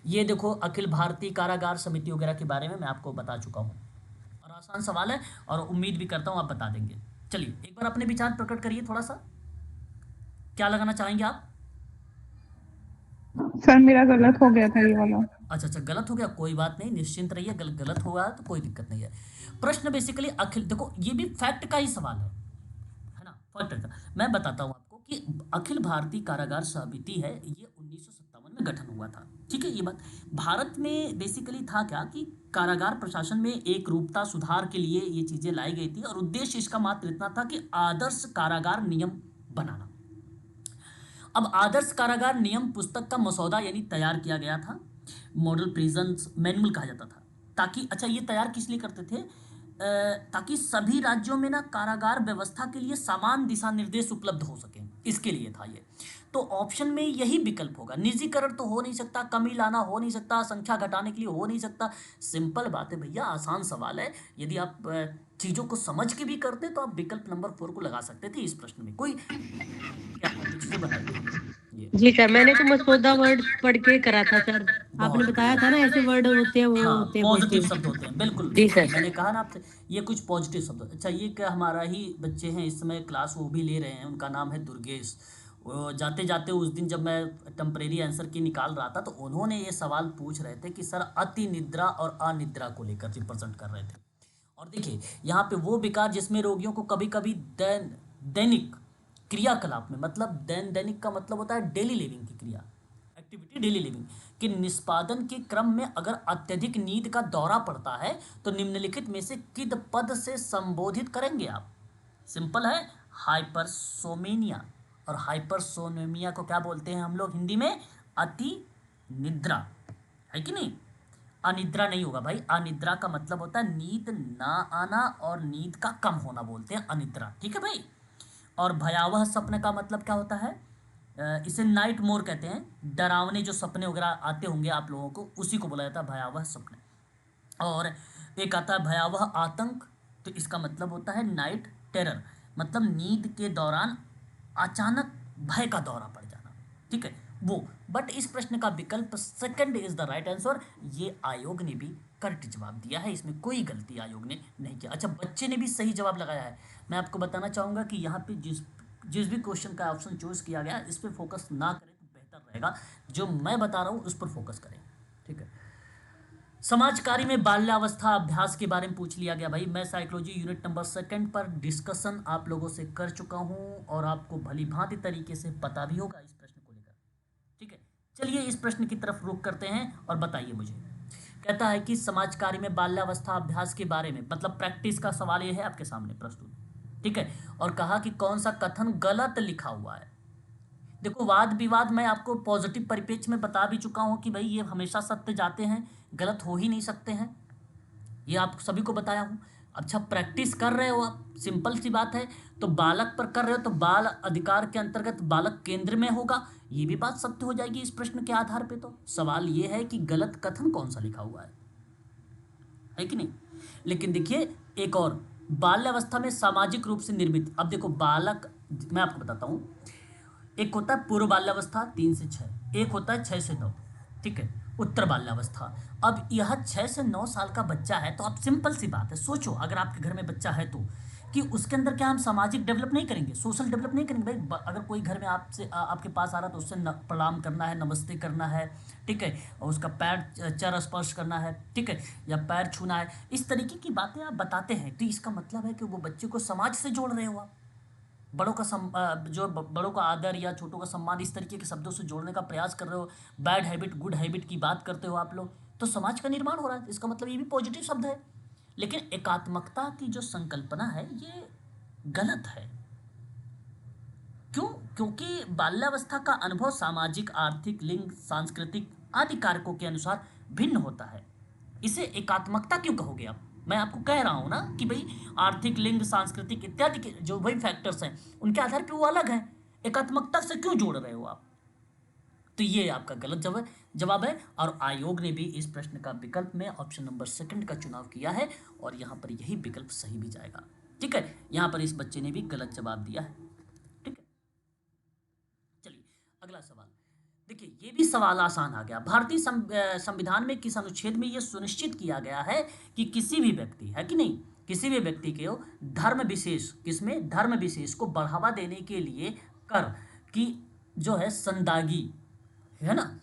ये देखो, अखिल भारतीय कारागार समिति वगैरह के बारे में मैं आपको बता चुका हूँ, और आसान सवाल है और उम्मीद भी करता हूँ आप बता देंगे। चलिए एक बार अपने विचार प्रकट करिए, थोड़ा सा क्या लगाना चाहेंगे आप? सर मेरा गलत हो गया था ये वाला। अच्छा, गलत हो गया, कोई बात नहीं, निश्चिंत रहिए, गलत होगा तो कोई दिक्कत नहीं है। प्रश्न बेसिकली अखिल, देखो ये भी फैक्ट का ही सवाल है ना, फैक्ट का। मैं बताता हूँ आपको कि अखिल भारतीय कारागार समिति है, ये 1957 में गठन हुआ था। ठीक है, ये बात भारत में बेसिकली था क्या कि कारागार प्रशासन में एक रूपता सुधार के लिए ये चीजें लाई गई थी, और उद्देश्य इसका मात्र इतना था कि आदर्श कारागार नियम बनाना। अब आदर्श कारागार नियम पुस्तक का मसौदा यानी तैयार किया गया था, मॉडल प्रिजन्स मैनुअल कहा जाता था, ताकि, अच्छा ये तैयार किस लिए करते थे, ताकि सभी राज्यों में ना कारागार व्यवस्था के लिए समान दिशा निर्देश उपलब्ध हो सके, इसके लिए था ये। तो ऑप्शन में यही विकल्प होगा। निजीकरण तो हो नहीं सकता, कमी लाना हो नहीं सकता, संख्या घटाने के लिए हो नहीं सकता। सिंपल बात है भैया, आसान सवाल है। यदि आप चीजों को समझ के भी करते तो आप विकल्प नंबर 4 को लगा सकते थे इस प्रश्न में। कोई क्या चीजें बताइए। जी सर, मैंने तो मसौदा वर्ड पढ़ के करा था सर, आपने बताया था ना ऐसे वर्ड होते हैं, वो हाँ, होते हैं पॉजिटिव शब्द होते हैं, बिल्कुल जी सर। मैंने कहा ना आपसे, ये कुछ पॉजिटिव शब्द। अच्छा, ये क्या हमारा ही बच्चे हैं इस समय क्लास वो भी ले रहे हैं, उनका नाम है दुर्गेश। वो जाते जाते उस दिन जब मैं टेम्परेरी आंसर की निकाल रहा था तो उन्होंने ये सवाल पूछ रहे थे कि सर अति निद्रा और अनिद्रा को लेकर रिप्रेजेंट कर रहे थे। और देखिए यहाँ पे वो विकार जिसमें रोगियों को कभी कभी दैनिक क्रियाकलाप में, मतलब दैनिक का मतलब होता है डेली लिविंग की क्रिया, एक्टिविटी डेली लिविंग के निष्पादन के क्रम में अगर अत्यधिक नींद का दौरा पड़ता है तो निम्नलिखित में से किस पद से संबोधित करेंगे आप? सिंपल है, हाइपरसोमेनिया। और हाइपरसोनेमिया को क्या बोलते हैं हम लोग हिंदी में? अति निद्रा, है कि नहीं? अनिद्रा नहीं होगा भाई, अनिद्रा का मतलब होता है नींद ना आना और नींद का कम होना, बोलते हैं अनिद्रा। ठीक है भाई। और भयावह सपने का मतलब क्या होता है? इसे नाइट मोर कहते हैं। डरावने जो सपने वगैरह आते होंगे आप लोगों को, उसी को बोला जाता है भयावह सपने। और एक आता है भयावह आतंक, तो इसका मतलब होता है नाइट टेरर, मतलब नींद के दौरान अचानक भय का दौरा पड़ जाना। ठीक है वो, बट इस प्रश्न का विकल्प second is the right answer. ये आयोग ने भी करेक्ट जवाब दिया है, इसमें कोई गलती आयोग ने नहीं किया। अच्छा, बच्चे ने भी सही जवाब लगाया है। मैं आपको बताना चाहूँगा कि यहाँ पे जिस भी क्वेश्चन का ऑप्शन चूज किया गया इस पर फोकस ना करें तो बेहतर रहेगा। जो मैं बता रहा हूँ उस पर फोकस करें। ठीक है, समाज कार्य में बाल्यावस्था अभ्यास के बारे में पूछ लिया गया भाई। मैं साइकोलॉजी यूनिट नंबर 2 पर डिस्कशन आप लोगों से कर चुका हूँ और आपको भली भांति तरीके से पता भी होगा इस प्रश्न को लेकर। ठीक है, चलिए इस प्रश्न की तरफ रुख करते हैं और बताइए मुझे। कहता है कि समाज कार्य में बाल्यावस्था अभ्यास के बारे में, मतलब प्रैक्टिस का सवाल ये है आपके सामने प्रस्तुत। ठीक है, और कहा कि कौन सा कथन गलत लिखा हुआ है। देखो, वाद विवाद मैं आपको पॉजिटिव परिप्रेक्ष्य में बता भी चुका हूं कि भाई ये हमेशा सत्य जाते हैं, गलत हो ही नहीं सकते हैं, ये आप सभी को बताया हूं। अच्छा, प्रैक्टिस कर रहे हो आप, सिंपल सी बात है, तो बालक पर कर रहे हो तो बाल अधिकार के अंतर्गत बालक केंद्र में होगा, ये भी बात सत्य हो जाएगी इस प्रश्न के आधार पे। तो सवाल ये है कि गलत कथन कौन सा लिखा हुआ है कि नहीं। लेकिन देखिए एक और, बाल्यावस्था में सामाजिक रूप से निर्मित, अब देखो बालक, मैं आपको बताता हूँ, एक होता है पूर्व बाल्यावस्था 3 से 6, एक होता है 6 से 9, ठीक है, उत्तर बाल्यावस्था। अब यह 6 से 9 साल का बच्चा है, तो अब सिंपल सी बात है, सोचो अगर आपके घर में बच्चा है तो, कि उसके अंदर क्या हम सामाजिक डेवलप नहीं करेंगे, सोशल डेवलप नहीं करेंगे भाई। अगर कोई घर में आपसे आपके पास आ रहा है तो उससे प्रणाम करना है, नमस्ते करना है, ठीक है, और उसका पैर चर स्पर्श करना है, ठीक है, या पैर छूना है, इस तरीके की बातें आप बताते हैं, तो इसका मतलब है कि वो बच्चे को समाज से जोड़ रहे हो आप। बड़ों का बड़ों का आदर या छोटों का सम्मान, इस तरीके के शब्दों से जोड़ने का प्रयास कर रहे हो, बैड हैबिट गुड हैबिट की बात करते हो आप लोग, तो समाज का निर्माण हो रहा है, इसका मतलब ये भी पॉजिटिव शब्द है। लेकिन एकात्मकता की जो संकल्पना है ये गलत है। क्यों? क्योंकि बाल्यावस्था का अनुभव सामाजिक, आर्थिक, लिंग, सांस्कृतिक आदि कारकों के अनुसार भिन्न होता है। इसे एकात्मकता क्यों कहोगे आप? मैं आपको कह रहा हूं ना कि भाई आर्थिक, लिंग, सांस्कृतिक इत्यादि के जो वही फैक्टर्स हैं उनके आधार पर वो अलग हैं, एकात्मकता से क्यों जोड़ रहे हो आप? तो ये आपका गलत जवाब है। और आयोग ने भी इस प्रश्न का विकल्प में ऑप्शन नंबर 2 का चुनाव किया है, और यहाँ पर यही विकल्प सही भी जाएगा, ठीक है। यहाँ पर इस बच्चे ने भी गलत जवाब दिया है, ठीक है। चलिए अगला सवाल देखिए, ये भी सवाल आसान आ गया। भारतीय संविधान में किस अनुच्छेद में यह सुनिश्चित किया गया है कि किसी भी व्यक्ति, है कि नहीं, किसी भी व्यक्ति के धर्म विशेष, किसमें, धर्म विशेष को बढ़ावा देने के लिए कर की जो है संदागी, है ना,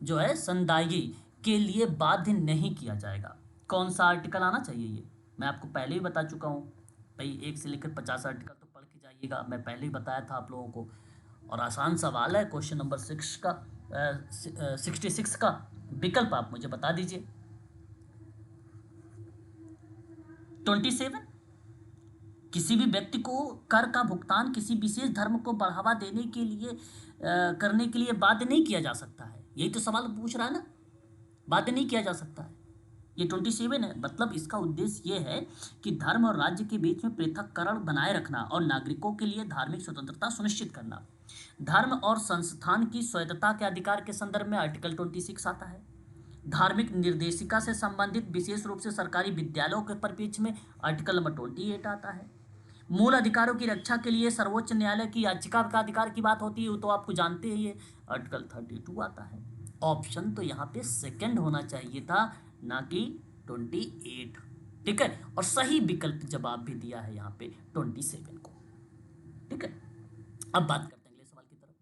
जो है संदागी के लिए बाध्य नहीं किया जाएगा। कौन सा आर्टिकल आना चाहिए? ये मैं आपको पहले ही बता चुका हूँ भाई, 1 से लेकर 50 आर्टिकल तो पढ़ के जाइएगा, मैं पहले ही बताया था आप लोगों को। और आसान सवाल है, क्वेश्चन नंबर 6 का 66 का विकल्प आप मुझे बता दीजिए। 27, किसी भी व्यक्ति को कर का भुगतान किसी विशेष धर्म को बढ़ावा देने के लिए करने के लिए बाध्य नहीं किया जा सकता है, यही तो सवाल पूछ रहा है ना, बाध्य नहीं किया जा सकता है, ये 27 है। मतलब इसका उद्देश्य ये है कि धर्म और राज्य के बीच में पृथक्करण बनाए रखना और नागरिकों के लिए धार्मिक स्वतंत्रता सुनिश्चित करना। धर्म और संस्थान की स्वायत्तता के अधिकार के संदर्भ में आर्टिकल 26 आता है। धार्मिक निर्देशिका से संबंधित विशेष रूप से सरकारी विद्यालयों के परिप्रेक्ष्य में आर्टिकल नंबर 28 आता है। मूल अधिकारों की रक्षा के लिए सर्वोच्च न्यायालय की याचिका का अधिकार की बात होती है, तो आपको जानते ही है, आर्टिकल 32 आता है। ऑप्शन तो यहाँ पे सेकंड होना चाहिए था, ना कि 28, ठीक है। और सही विकल्प जवाब भी दिया है यहाँ पे 27 को, ठीक है। अब बात करते हैं अगले सवाल की तरफ।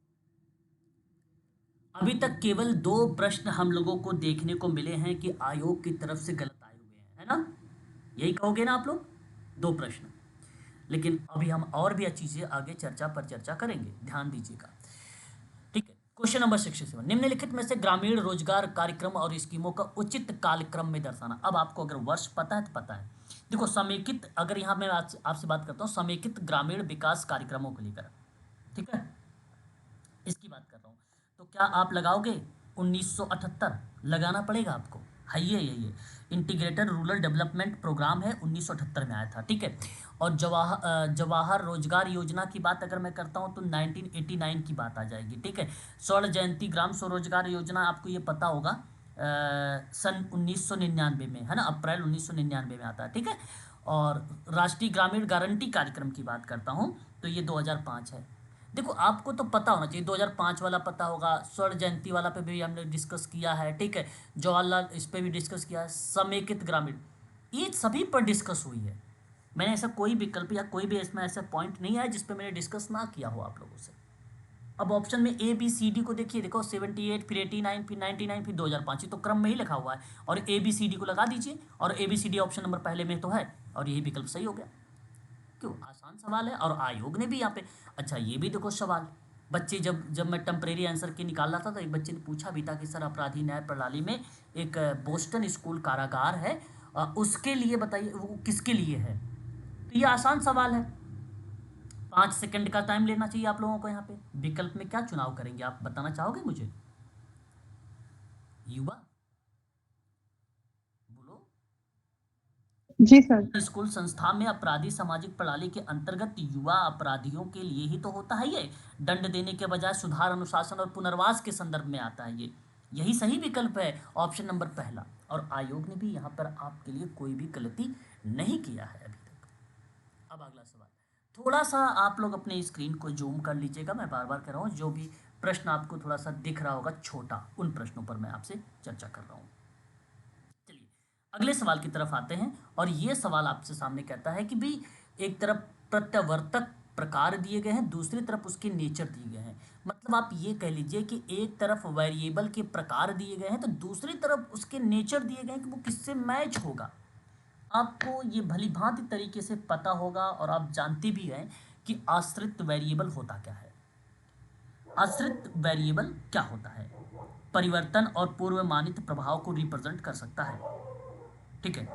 अभी तक केवल 2 प्रश्न हम लोगों को देखने को मिले हैं कि आयोग की तरफ से गलत आए हुए हैं, है ना, यही कहोगे ना आप लोग, 2 प्रश्न। लेकिन अभी हम और भी चीजें आगे चर्चा पर चर्चा करेंगे, ध्यान दीजिएगा, ठीक है। क्वेश्चन नंबर 67, निम्नलिखित में से ग्रामीण रोजगार कार्यक्रम और स्कीमों का उचित कालक्रम में दर्शाना। अब आपको अगर वर्ष पता है तो पता है, देखो समेकित, अगर यहाँ मैं आपसे बात करता हूँ समेकित ग्रामीण विकास कार्यक्रमों को लेकर, ठीक है, इसकी बात कर रहा हूँ, तो क्या आप लगाओगे 1978? लगाना पड़ेगा आपको, है ये इंटीग्रेटेड रूरल डेवलपमेंट प्रोग्राम है, 1978 में आया था, ठीक है। और जवाहर रोजगार योजना की बात अगर मैं करता हूँ तो 1989 की बात आ जाएगी, ठीक है। स्वर्ण जयंती ग्राम स्वरोजगार योजना आपको ये पता होगा, सन 1999 में, है ना, अप्रैल 1999 में आता है, ठीक है। और राष्ट्रीय ग्रामीण गारंटी कार्यक्रम की बात करता हूँ तो ये 2005 है। देखो आपको तो पता होना चाहिए, 2005 वाला पता होगा, स्वर्ण जयंती वाला पे भी हमने डिस्कस किया है, ठीक है, जवाहरलाल इस पे भी डिस्कस किया है, समेकित ग्रामीण, ये सभी पर डिस्कस हुई है। मैंने ऐसा कोई विकल्प या कोई भी इसमें ऐसा पॉइंट नहीं आया जिस पे मैंने डिस्कस ना किया हो आप लोगों से। अब ऑप्शन में ए बी सी डी को देखिए, देखो 78, फिर 89, फिर 99, फिर 2005, तो क्रम में ही लिखा हुआ है, और ए बी सी डी को लगा दीजिए, और A B C D option number पहले में तो है, और यही विकल्प सही हो गया। क्यों, आसान सवाल है, और आयोग ने भी यहाँ पे, अच्छा ये भी देखो सवाल, बच्चे जब मैं टेम्परेरी आंसर की निकाल रहा था तो एक बच्चे ने पूछा भी था कि सर अपराधी न्याय प्रणाली में एक बोस्टन स्कूल कारागार है, उसके लिए बताइए वो किसके लिए है, तो ये आसान सवाल है। 5 सेकंड का टाइम लेना चाहिए आप लोगों को। यहाँ पे विकल्प में क्या चुनाव करेंगे आप बताना चाहोगे मुझे, युवा बोलो। जी सर। स्कूल संस्था में अपराधी सामाजिक प्रणाली के अंतर्गत युवा अपराधियों के लिए ही तो होता है, ये दंड देने के बजाय सुधार, अनुशासन और पुनर्वास के संदर्भ में आता है, ये यही सही विकल्प है, ऑप्शन नंबर पहला। और आयोग ने भी यहाँ पर आपके लिए कोई भी गलती नहीं किया है अभी तक, थोड़ा सा आप लोग अपने स्क्रीन को जूम कर लीजिएगा, मैं बार बार कह रहा हूँ, जो भी प्रश्न आपको थोड़ा सा दिख रहा होगा छोटा, उन प्रश्नों पर मैं आपसे चर्चा कर रहा हूँ। चलिए अगले सवाल की तरफ आते हैं, और ये सवाल आपसे सामने कहता है कि भाई एक तरफ प्रत्यावर्तक प्रकार दिए गए हैं, दूसरी तरफ उसके नेचर दिए गए हैं। मतलब आप ये कह लीजिए कि एक तरफ वेरिएबल के प्रकार दिए गए हैं तो दूसरी तरफ उसके नेचर दिए गए हैं कि वो किससे मैच होगा। आपको ये भली भांति तरीके से पता होगा और आप जानते भी हैं कि आश्रित वेरिएबल होता क्या है। आश्रित वेरिएबल क्या होता है? परिवर्तन और पूर्वमानित प्रभाव को रिप्रेजेंट कर सकता है। ठीक है,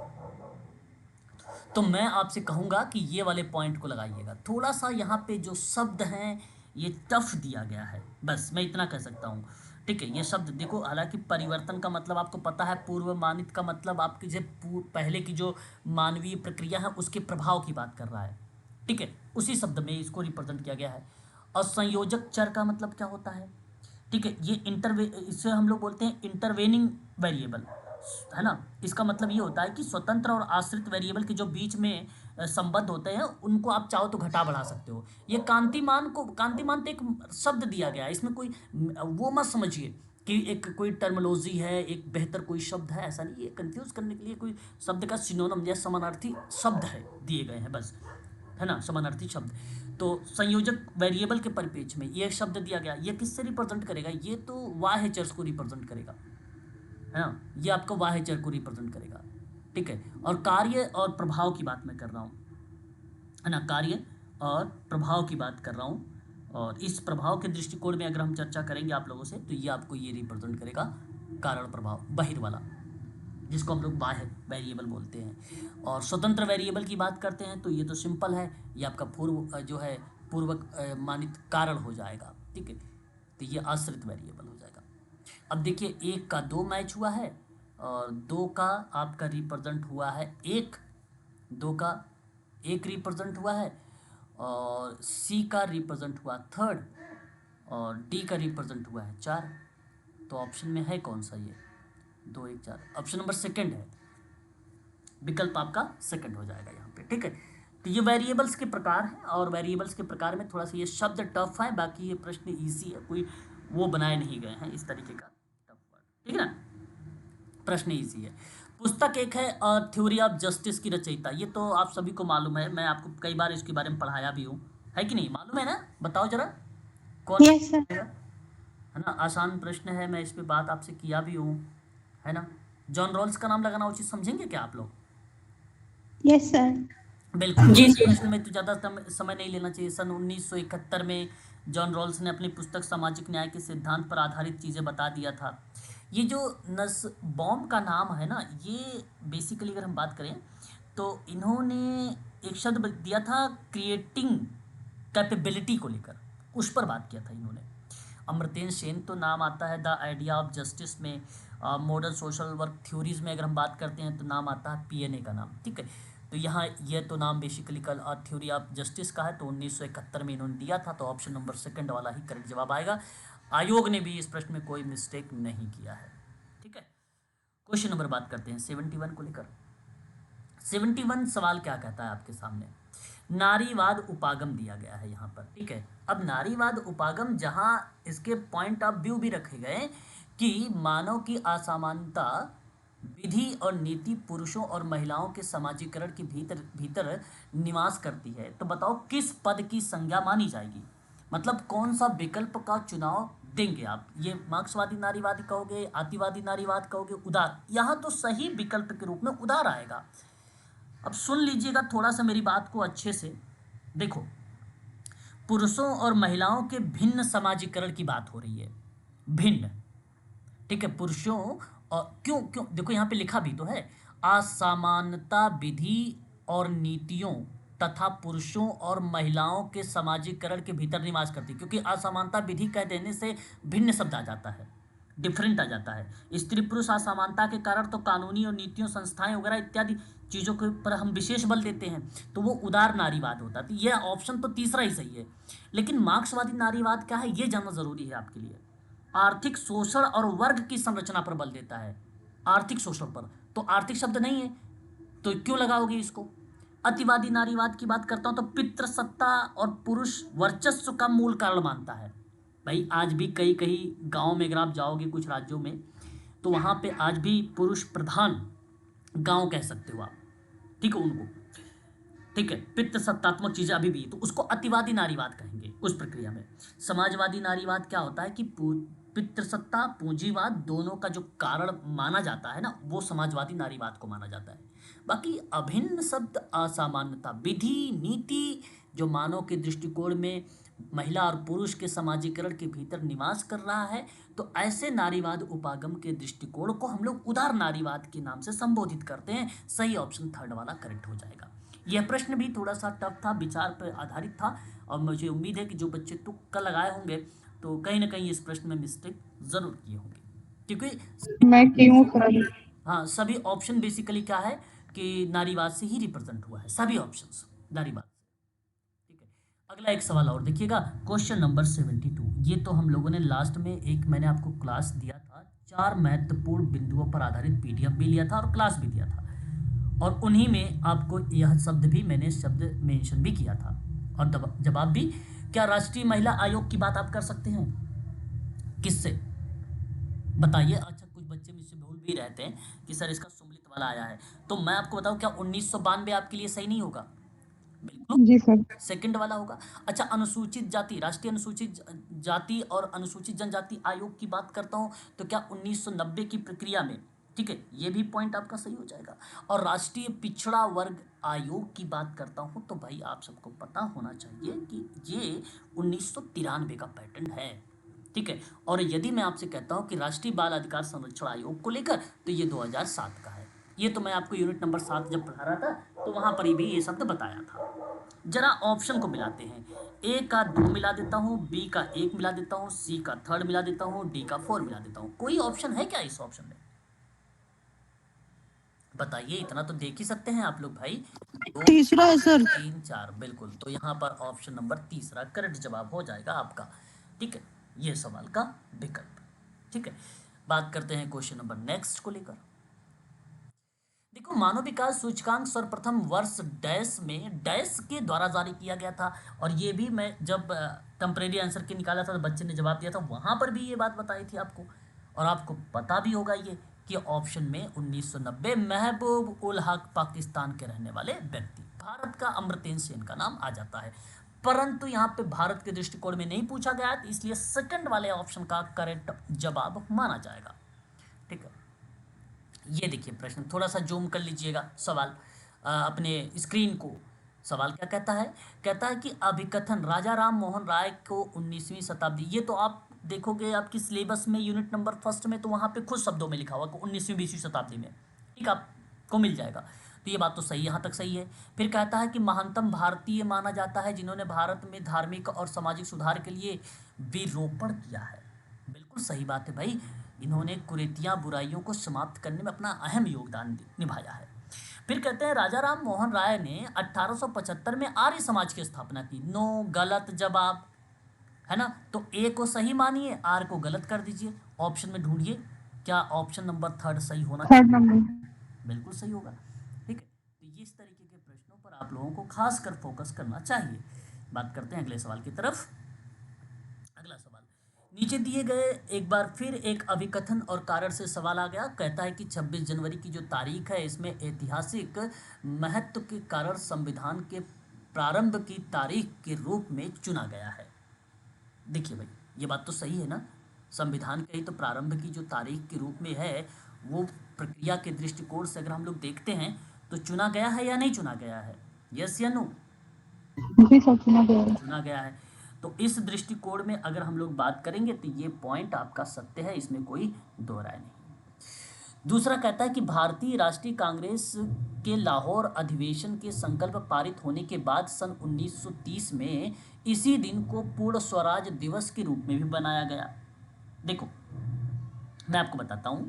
तो मैं आपसे कहूंगा कि ये वाले पॉइंट को लगाइएगा। थोड़ा सा यहाँ पे जो शब्द हैं ये टफ दिया गया है, बस मैं इतना कह सकता हूँ। ठीक है, ये शब्द देखो, हालांकि परिवर्तन का मतलब आपको पता है, पूर्वमानित का मतलब आपकी जो पहले की जो मानवीय प्रक्रिया है उसके प्रभाव की बात कर रहा है। ठीक है, उसी शब्द में इसको रिप्रेजेंट किया गया है। और संयोजक चर का मतलब क्या होता है? ठीक है, ये इसे हम लोग बोलते हैं इंटरवेनिंग वेरिएबल, है ना। इसका मतलब ये होता है कि स्वतंत्र और आश्रित वेरिएबल के जो बीच में संबंध होते हैं उनको आप चाहो तो घटा बढ़ा सकते हो। ये कांतिमान तो एक शब्द दिया गया है, इसमें कोई वो मत समझिए कि एक कोई टर्मिनोलॉजी है, एक बेहतर कोई शब्द है, ऐसा नहीं। ये कंफ्यूज करने के लिए कोई शब्द का सिनोनिम या समानार्थी शब्द है दिए गए हैं, बस, है ना, समानार्थी शब्द। तो संयोजक वेरिएबल के परिप्रेक्ष्य में ये शब्द दिया गया, ये किससे रिप्रेजेंट करेगा? ये तो बाह्य चर को रिप्रेजेंट करेगा, है ना, ये आपको बाह्य चर को रिप्रेजेंट करेगा। ठीक है, और कार्य और प्रभाव की बात मैं कर रहा हूँ, है ना, कार्य और प्रभाव की बात कर रहा हूँ। और इस प्रभाव के दृष्टिकोण में अगर हम चर्चा करेंगे आप लोगों से, तो ये आपको ये रिप्रेजेंट करेगा कारण प्रभाव, बाहिर वाला, जिसको हम लोग बाह्य वेरिएबल बोलते हैं। और स्वतंत्र वेरिएबल की बात करते हैं तो ये तो सिंपल है, ये आपका पूर्वक मानित कारण हो जाएगा। ठीक है, तो ये आश्रित वेरिएबल हो जाएगा। अब देखिए, एक का 2 मैच हुआ है और 2 का आपका रिप्रेजेंट हुआ है 1, 2 का 1 रिप्रेजेंट हुआ है, और सी का रिप्रेजेंट हुआ 3rd, और डी का रिप्रेजेंट हुआ है 4। तो ऑप्शन में है कौन सा? ये 2 1 4, ऑप्शन नंबर 2 है, विकल्प आपका 2 हो जाएगा यहाँ पे। ठीक है, तो ये वेरिएबल्स के प्रकार हैं, और वेरिएबल्स के प्रकार में थोड़ा सा ये शब्द टफ है, बाकी ये प्रश्न इजी है, कोई वो बनाए नहीं गए हैं इस तरीके का टफ वर्ड। ठीक है ना, प्रश्न इजी है। पुस्तक एक है थ्योरी ऑफ जस्टिस की रचयिता, ये तो आप सभी को मालूम है, मैं आपको कई बार इसके बारे में पढ़ाया भी हूँ, है कि नहीं? मालूम है ना? बताओ जरा कौन? Yes sir. है ना, आसान प्रश्न है, मैं इस पे बात आपसे किया भी हूँ, है ना। जॉन रॉल्स का नाम लगाना उचित समझेंगे क्या आप लोग? Yes sir. बिल्कुल, जी इस जी। प्रश्न में तो ज़्यादा समय नहीं लेना चाहिए। सन 1971 में जॉन रॉल्स ने अपनी पुस्तक सामाजिक न्याय के सिद्धांत पर आधारित चीज़ें बता दिया था। ये जो नस्बॉम का नाम है ना, ये बेसिकली अगर हम बात करें तो इन्होंने एक शब्द दिया था क्रिएटिंग कैपेबिलिटी को लेकर, उस पर बात किया था इन्होंने। अमर्त्य सेन तो नाम आता है द आइडिया ऑफ जस्टिस में। मॉडर्न सोशल वर्क थ्योरीज में अगर हम बात करते हैं तो नाम आता है पीएनए का नाम। ठीक है, तो यहाँ ये तो नाम बेसिकली कल थ्योरी ऑफ जस्टिस का है, तो 1971 में इन्होंने दिया था, तो ऑप्शन नंबर 2 वाला ही करेक्ट जवाब आएगा। आयोग ने भी इस प्रश्न में कोई मिस्टेक नहीं किया है। ठीक है, क्वेश्चन नंबर बात करते हैं 71 को लेकर। 71 सवाल क्या कहता है आपके सामने? नारीवाद उपागम दिया गया है यहाँ पर। ठीक है, अब नारीवाद उपागम, जहाँ इसके पॉइंट ऑफ व्यू भी रखे गए कि मानव की असमानता विधि और नीति पुरुषों और महिलाओं के समाजीकरण के भीतर भीतर निवास करती है, तो बताओ किस पद की संज्ञा मानी जाएगी? मतलब कौन सा विकल्प का चुनाव देंगे आप? ये मार्क्सवादी नारीवादी कहोगे, अतिवादी नारीवाद कहोगे, उदार? यहाँ तो सही विकल्प के रूप में उदार आएगा। अब सुन लीजिएगा थोड़ा सा मेरी बात को अच्छे से। देखो, पुरुषों और महिलाओं के भिन्न समाजीकरण की बात हो रही है, भिन्न। ठीक है, पुरुषों और क्यों क्यों देखो यहाँ पे लिखा भी तो है, असमानता विधि और नीतियों तथा पुरुषों और महिलाओं के समाजीकरण के भीतर निवास करती, क्योंकि असमानता विधि कह देने से भिन्न शब्द आ जाता है, डिफरेंट आ जाता है। स्त्री पुरुष असमानता के कारण तो कानूनी और नीतियों, संस्थाएं वगैरह इत्यादि चीज़ों के पर हम विशेष बल देते हैं, तो वो उदार नारीवाद होता है। तो यह ऑप्शन तो तीसरा ही सही है, लेकिन मार्क्सवादी नारीवाद क्या है ये जानना जरूरी है आपके लिए। आर्थिक शोषण और वर्ग की संरचना पर बल देता है, आर्थिक शोषण पर। तो आर्थिक शब्द नहीं है तो क्यों लगाओगे इसको? अतिवादी नारीवाद की बात करता हूं तो पितृसत्ता और पुरुष वर्चस्व का मूल कारण मानता है। भाई आज भी कई कई गांव में अगर आप जाओगे कुछ राज्यों में, तो वहां पे आज भी पुरुष प्रधान गांव कह सकते हो आप, ठीक है उनको, ठीक है, पितृसत्तात्मक चीजें अभी भी, तो उसको अतिवादी नारीवाद कहेंगे उस प्रक्रिया में। समाजवादी नारीवाद क्या होता है कि पितृसत्ता पूंजीवाद दोनों का जो कारण माना जाता है ना, वो समाजवादी नारीवाद को माना जाता है। बाकी अभिन्न शब्द असामान्यता विधि नीति जो मानव के दृष्टिकोण में महिला और पुरुष के समाजीकरण के भीतर निवास कर रहा है, तो ऐसे नारीवाद उपागम के दृष्टिकोण को हम लोग उदार नारीवाद के नाम से संबोधित करते हैं। सही ऑप्शन थर्ड वाला करेक्ट हो जाएगा। यह प्रश्न भी थोड़ा सा टफ था, विचार पर आधारित था, और मुझे उम्मीद है कि जो बच्चे तुक्का लगाए होंगे तो कहीं ना कहीं इस प्रश्न में मिस्टेक जरूर किए होंगे, क्योंकि मैं क्यों सर? हाँ सभी ऑप्शन बेसिकली क्या है कि नारीवाद से ही रिप्रेजेंट हुआ है, सभी ऑप्शंस नारीवाद से। ठीक है, अगला एक सवाल और देखिएगा, क्वेश्चन नंबर 72। ये तो हम लोगों ने लास्ट में एक मैंने आपको क्लास दिया था, 4 महत्वपूर्ण बिंदुओं पर आधारित पीडीएफ भी लिया था और क्लास भी दिया था, और उन्हीं में आपको यह शब्द भी मैंने शब्द मेंशन भी किया था, और जवाब भी। क्या राष्ट्रीय महिला आयोग की बात आप कर सकते हैं? किससे बताइए। अच्छा कुछ बच्चे मुझसे भूल भी रहते हैं कि सर इसका सुमलित वाला आया है, तो मैं आपको बताऊं क्या 1992 आपके लिए सही नहीं होगा? बिल्कुल जी सर। सेकंड वाला होगा। अच्छा अनुसूचित जाति, राष्ट्रीय अनुसूचित जाति और अनुसूचित जनजाति आयोग की बात करता हूं तो क्या 1990 की प्रक्रिया में, ठीक है, ये भी पॉइंट आपका सही हो जाएगा। और राष्ट्रीय पिछड़ा वर्ग आयोग की बात करता हूं तो भाई आप सबको पता होना चाहिए कि ये 1993 का पैटर्न है, ठीक है। और यदि मैं आपसे कहता हूं कि राष्ट्रीय बाल अधिकार संरक्षण आयोग को लेकर, तो ये 2007 का है। ये तो मैं आपको यूनिट नंबर 7 जब पढ़ा रहा था तो वहां पर भी ये शब्द बताया था। जरा ऑप्शन को मिलाते हैं, ए का 2 मिला देता हूं, बी का 1 मिला देता हूं, सी का 3 मिला देता हूं, डी का 4 मिला देता हूं। कोई ऑप्शन है क्या इस ऑप्शन में? बताइए, इतना तो देख ही सकते हैं आप लोग भाई। 2 तीसरा है सर। 3 4 बिल्कुल, तो यहाँ पर ऑप्शन नंबर तीसरा करेक्ट जवाब हो जाएगा आपका, ठीक है, ये सवाल का विकल्प, ठीक है। बात करते हैं क्वेश्चन नंबर नेक्स्ट को लेकर। देखो मानव विकास सूचकांक सर्वप्रथम वर्ष डैश में डैश के द्वारा जारी किया गया था, और ये भी मैं जब टेम्परेरी आंसर के निकाला था तो बच्चे ने जवाब दिया था, वहां पर भी ये बात बताई थी आपको, और आपको पता भी होगा ये कि ऑप्शन में 1990 महबूब उल हक पाकिस्तान के रहने वाले व्यक्ति, भारत का अमर्त्य सेन का नाम आ जाता है, परंतु यहाँ पे भारत के दृष्टिकोण में नहीं पूछा गया, इसलिए सेकंड वाले ऑप्शन का करेक्ट जवाब माना जाएगा, ठीक है। ये देखिए प्रश्न, थोड़ा सा जूम कर लीजिएगा सवाल अपने स्क्रीन को। सवाल क्या कहता है? कहता है कि अभिकथन राजा राम मोहन राय को 19वीं शताब्दी, ये तो आप देखोगे आपकी सिलेबस में यूनिट नंबर फर्स्ट में, तो वहाँ पे खुद शब्दों में लिखा हुआ 19वीं 20वीं शताब्दी में, ठीक, आपको मिल जाएगा। तो ये बात तो सही, यहाँ तक सही है। फिर कहता है कि महानतम भारतीय माना जाता है जिन्होंने भारत में धार्मिक और सामाजिक सुधार के लिए विरोपण किया है। बिल्कुल सही बात है भाई, इन्होंने कुरीतियां बुराइयों को समाप्त करने में अपना अहम योगदान निभाया है। फिर कहते हैं राजा राम मोहन राय ने 1875 में आर्य समाज की स्थापना की। नो, गलत जवाब है ना, तो ए को सही मानिए, आर को गलत कर दीजिए। ऑप्शन में ढूंढिए, क्या ऑप्शन नंबर थर्ड सही होना चाहिए? Third number. बिल्कुल सही होगा, ठीक है। तो इस तरीके के प्रश्नों पर आप लोगों को खास कर फोकस करना चाहिए। बात करते हैं अगले सवाल की तरफ। अगला सवाल नीचे दिए गए एक बार फिर एक अभिकथन और कारण से सवाल आ गया। कहता है कि 26 जनवरी की जो तारीख है इसमें ऐतिहासिक महत्व के कारण संविधान के प्रारंभ की तारीख के रूप में चुना गया है। देखिए भाई ये बात तो सही है ना, संविधान के ही तो प्रारंभ की जो तारीख के रूप में है, वो प्रक्रिया के दृष्टिकोण से अगर हम लोग देखते हैं तो चुना गया है या नहीं चुना गया है? यस या नो? जी सर, चुना गया है। चुना गया है। तो इस दृष्टिकोण में अगर हम लोग बात करेंगे तो ये पॉइंट आपका सत्य है, इसमें कोई दो राय नहीं। दूसरा कहता है कि भारतीय राष्ट्रीय कांग्रेस के लाहौर अधिवेशन के संकल्प पारित होने के बाद सन 1930 में इसी दिन को पूर्ण स्वराज दिवस के रूप में भी बनाया गया। देखो मैं आपको बताता हूं,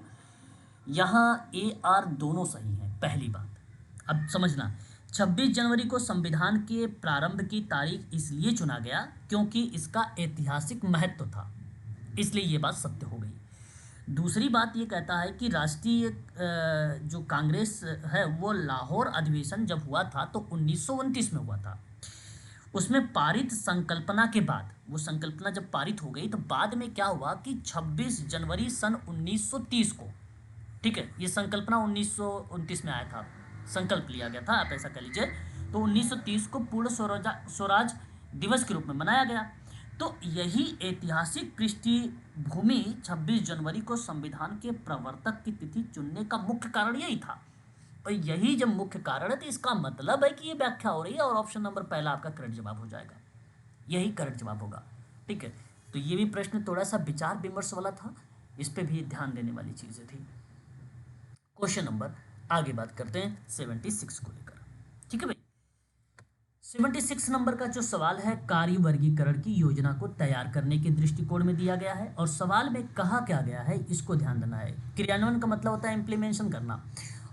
यहाँ ए आर दोनों सही हैं। पहली बात अब समझना, 26 जनवरी को संविधान के प्रारंभ की तारीख इसलिए चुना गया क्योंकि इसका ऐतिहासिक महत्व था, इसलिए ये बात सत्य हो गई। दूसरी बात ये कहता है कि राष्ट्रीय जो कांग्रेस है वो लाहौर अधिवेशन जब हुआ था तो 1929 में हुआ था। उसमें पारित संकल्पना के बाद, वो संकल्पना जब पारित हो गई तो बाद में क्या हुआ कि 26 जनवरी सन 1930 को, ठीक है, ये संकल्पना 1929 में आया था, संकल्प लिया गया था, आप ऐसा कह लीजिए, तो 1930 को पूर्ण स्वराज दिवस के रूप में मनाया गया। तो यही ऐतिहासिक पृष्ठभूमि 26 जनवरी को संविधान के प्रवर्तक की तिथि चुनने का मुख्य कारण यही था। और यही जब मुख्य कारण है तो इसका मतलब है कि ये व्याख्या हो रही है और ऑप्शन नंबर पहला आपका करेक्ट जवाब हो जाएगा, यही करेक्ट जवाब होगा। ठीक है, तो ये भी प्रश्न थोड़ा सा विचार विमर्श वाला था, इस पे भी ध्यान देने वाली चीजें थी। क्वेश्चन नंबर आगे बात करते हैं 76 को लेकर। ठीक है भाई, 76 नंबर का जो सवाल है कार्य वर्गीकरण की योजना को तैयार करने के दृष्टिकोण में दिया गया है और सवाल में कहा क्या गया है, इसको ध्यान देना है। क्रियान्वयन का मतलब होता है इम्प्लीमेंशन करना,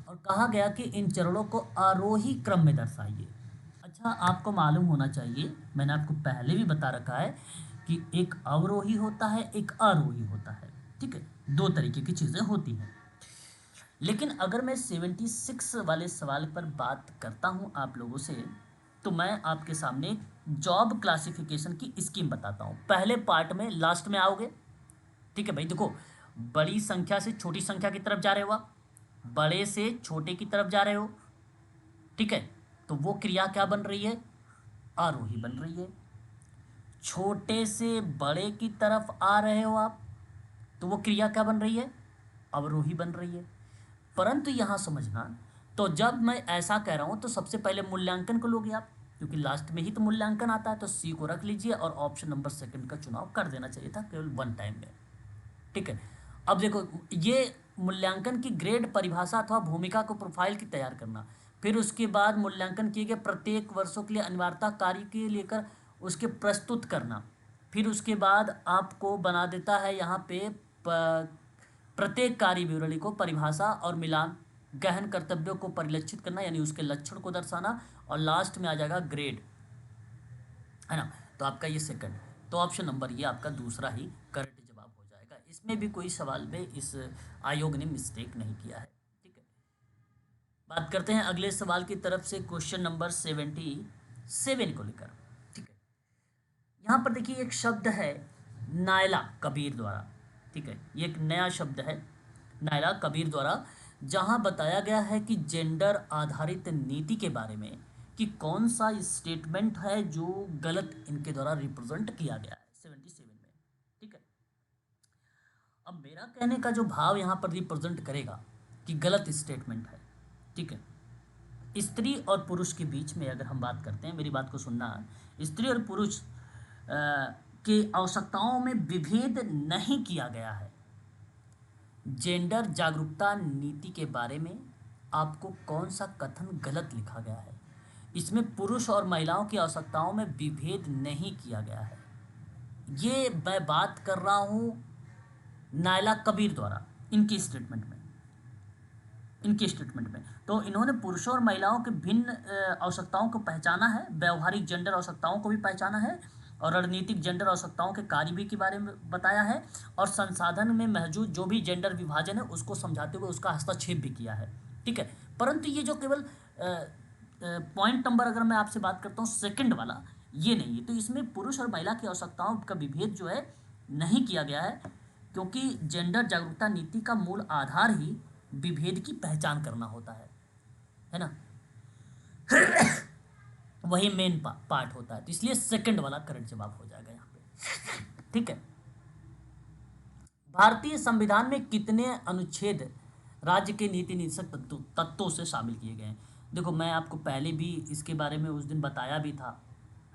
और कहा गया कि इन चरणों को आरोही क्रम में दर्शाइए। अच्छा, आपको मालूम होना चाहिए, मैंने आपको पहले भी बता रखा है कि एक अवरोही होता है, एक आरोही होता है। ठीक है, दो तरीके की चीजें होती हैं। लेकिन अगर मैं 76 वाले सवाल पर बात करता हूं आप लोगों से, तो मैं आपके सामने जॉब क्लासिफिकेशन की स्कीम बताता हूं। पहले पार्ट में लास्ट में आओगे। ठीक है भाई, देखो, बड़ी संख्या से छोटी संख्या की तरफ जा रहे हो आप, बड़े से छोटे की तरफ जा रहे हो। ठीक है, तो वो क्रिया क्या बन रही है, आरोही बन रही है। छोटे से बड़े की तरफ आ रहे हो आप, तो वो क्रिया क्या बन रही है, अवरोही बन रही है। परंतु यहां समझना, तो जब मैं ऐसा कह रहा हूं तो सबसे पहले मूल्यांकन को लोगे आप, क्योंकि लास्ट में ही तो मूल्यांकन आता है, तो सी को रख लीजिए और ऑप्शन नंबर सेकंड का चुनाव कर देना चाहिए था केवल वन टाइम में। ठीक है, अब देखो, ये मूल्यांकन की ग्रेड परिभाषा अथवा भूमिका को प्रोफाइल की तैयार करना, फिर उसके बाद मूल्यांकन किए गए प्रत्येक वर्षों के लिए अनिवार्यता कार्य के लेकर उसके प्रस्तुत करना, फिर उसके बाद आपको बना देता है यहाँ पे प्रत्येक कार्य विवरणी को परिभाषा और मिलान, गहन कर्तव्यों को परिलक्षित करना यानी उसके लक्षण को दर्शाना, और लास्ट में आ जाएगा ग्रेड, है ना। तो आपका ये सेकंड, तो ऑप्शन नंबर ये आपका दूसरा ही करेक्ट जवाब हो जाएगा। इसमें भी कोई सवाल में इस आयोग ने मिस्टेक नहीं किया है। ठीक है, बात करते हैं अगले सवाल की तरफ से, क्वेश्चन नंबर 77 को लेकर। ठीक है, यहाँ पर देखिए एक शब्द है नायला कबीर द्वारा। ठीक है, ये एक नया शब्द है नायला कबीर द्वारा, जहाँ बताया गया है कि जेंडर आधारित नीति के बारे में कि कौन सा स्टेटमेंट है जो गलत इनके द्वारा रिप्रेजेंट किया गया है 77 में। ठीक है, अब मेरा कहने का जो भाव यहाँ पर रिप्रेजेंट करेगा कि गलत स्टेटमेंट है। ठीक है, स्त्री और पुरुष के बीच में अगर हम बात करते हैं, मेरी बात को सुनना, स्त्री और पुरुष के आवश्यकताओं में विभेद नहीं किया गया है। जेंडर जागरूकता नीति के बारे में आपको कौन सा कथन गलत लिखा गया है, इसमें पुरुष और महिलाओं की आवश्यकताओं में विभेद नहीं किया गया है। ये मैं बात कर रहा हूं नायला कबीर द्वारा इनकी स्टेटमेंट में, तो इन्होंने पुरुषों और महिलाओं के भिन्न आवश्यकताओं को पहचाना है, व्यवहारिक जेंडर आवश्यकताओं को भी पहचाना है, और रणनीतिक जेंडर आवश्यकताओं के कार्य भी के बारे में बताया है, और संसाधन में मौजूद जो भी जेंडर विभाजन है उसको समझाते हुए उसका हस्तक्षेप भी किया है। ठीक है, परंतु ये जो केवल पॉइंट नंबर अगर मैं आपसे बात करता हूँ सेकंड वाला, ये नहीं है, तो इसमें पुरुष और महिला की आवश्यकताओं का विभेद जो है नहीं किया गया है, क्योंकि जेंडर जागरूकता नीति का मूल आधार ही विभेद की पहचान करना होता है ना। वही मेन पार्ट होता है, तो इसलिए सेकंड वाला करेक्ट जवाब हो जाएगा यहाँ पे। ठीक है, भारतीय संविधान में कितने अनुच्छेद राज्य के नीति निर्देशक तत्वों से शामिल किए गए हैं। देखो, मैं आपको पहले भी इसके बारे में उस दिन बताया भी था,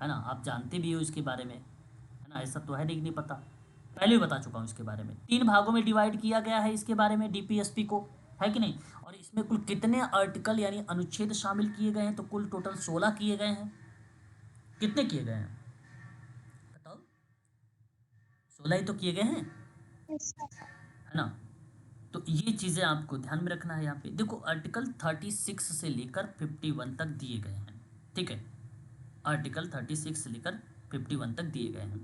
है ना, आप जानते भी हो इसके बारे में, है ना, ऐसा तो है नहीं पता, पहले भी बता चुका हूँ इसके बारे में। 3 भागों में डिवाइड किया गया है इसके बारे में डीपीएसपी को, है कि नहीं, और इसमें कुल कितने आर्टिकल यानी अनुच्छेद शामिल किए गए हैं, तो कुल टोटल 16 किए गए हैं। कितने किए गए हैं बताओ, 16 ही तो किए गए हैं, है ना। तो ये चीज़ें आपको ध्यान में रखना है। यहाँ पे देखो, आर्टिकल 36 से लेकर 51 तक दिए गए हैं। ठीक है, आर्टिकल 36 से लेकर 51 तक दिए गए हैं,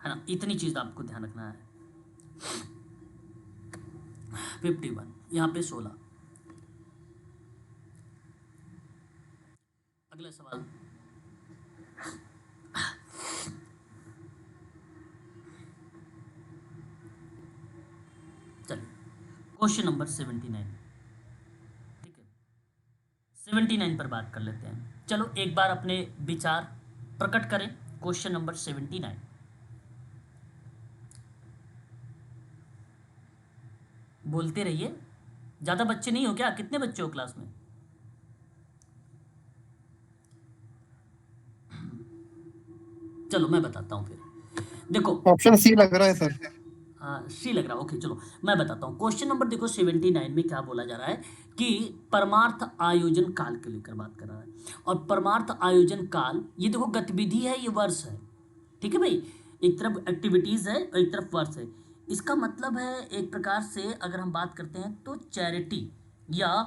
है ना, इतनी चीज़ आपको ध्यान रखना है। 51, यहाँ पे 16। अगला सवाल। चलिए क्वेश्चन नंबर 79, ठीक है, 79 पर बात कर लेते हैं। चलो एक बार अपने विचार प्रकट करें। क्वेश्चन नंबर 79, बोलते रहिए। ज़्यादा बच्चे नहीं हो क्या? कितने बच्चे हो क्लास में? चलो मैं बताता हूँ फिर। देखो ऑप्शन सी लग रहा है सर। हाँ सी लग रहा है, ओके चलो मैं बताता हूँ। क्वेश्चन नंबर देखो 79 में क्या बोला जा रहा है कि परमार्थ आयोजन काल के लेकर बात कर रहा है। और परमार्थ आयोजन काल, ये देखो गतिविधि है, ये वर्ष है, ठीक है भाई। एक तरफ एक्टिविटीज है और एक तरफ वर्ष है। इसका मतलब है एक प्रकार से अगर हम बात करते हैं तो चैरिटी या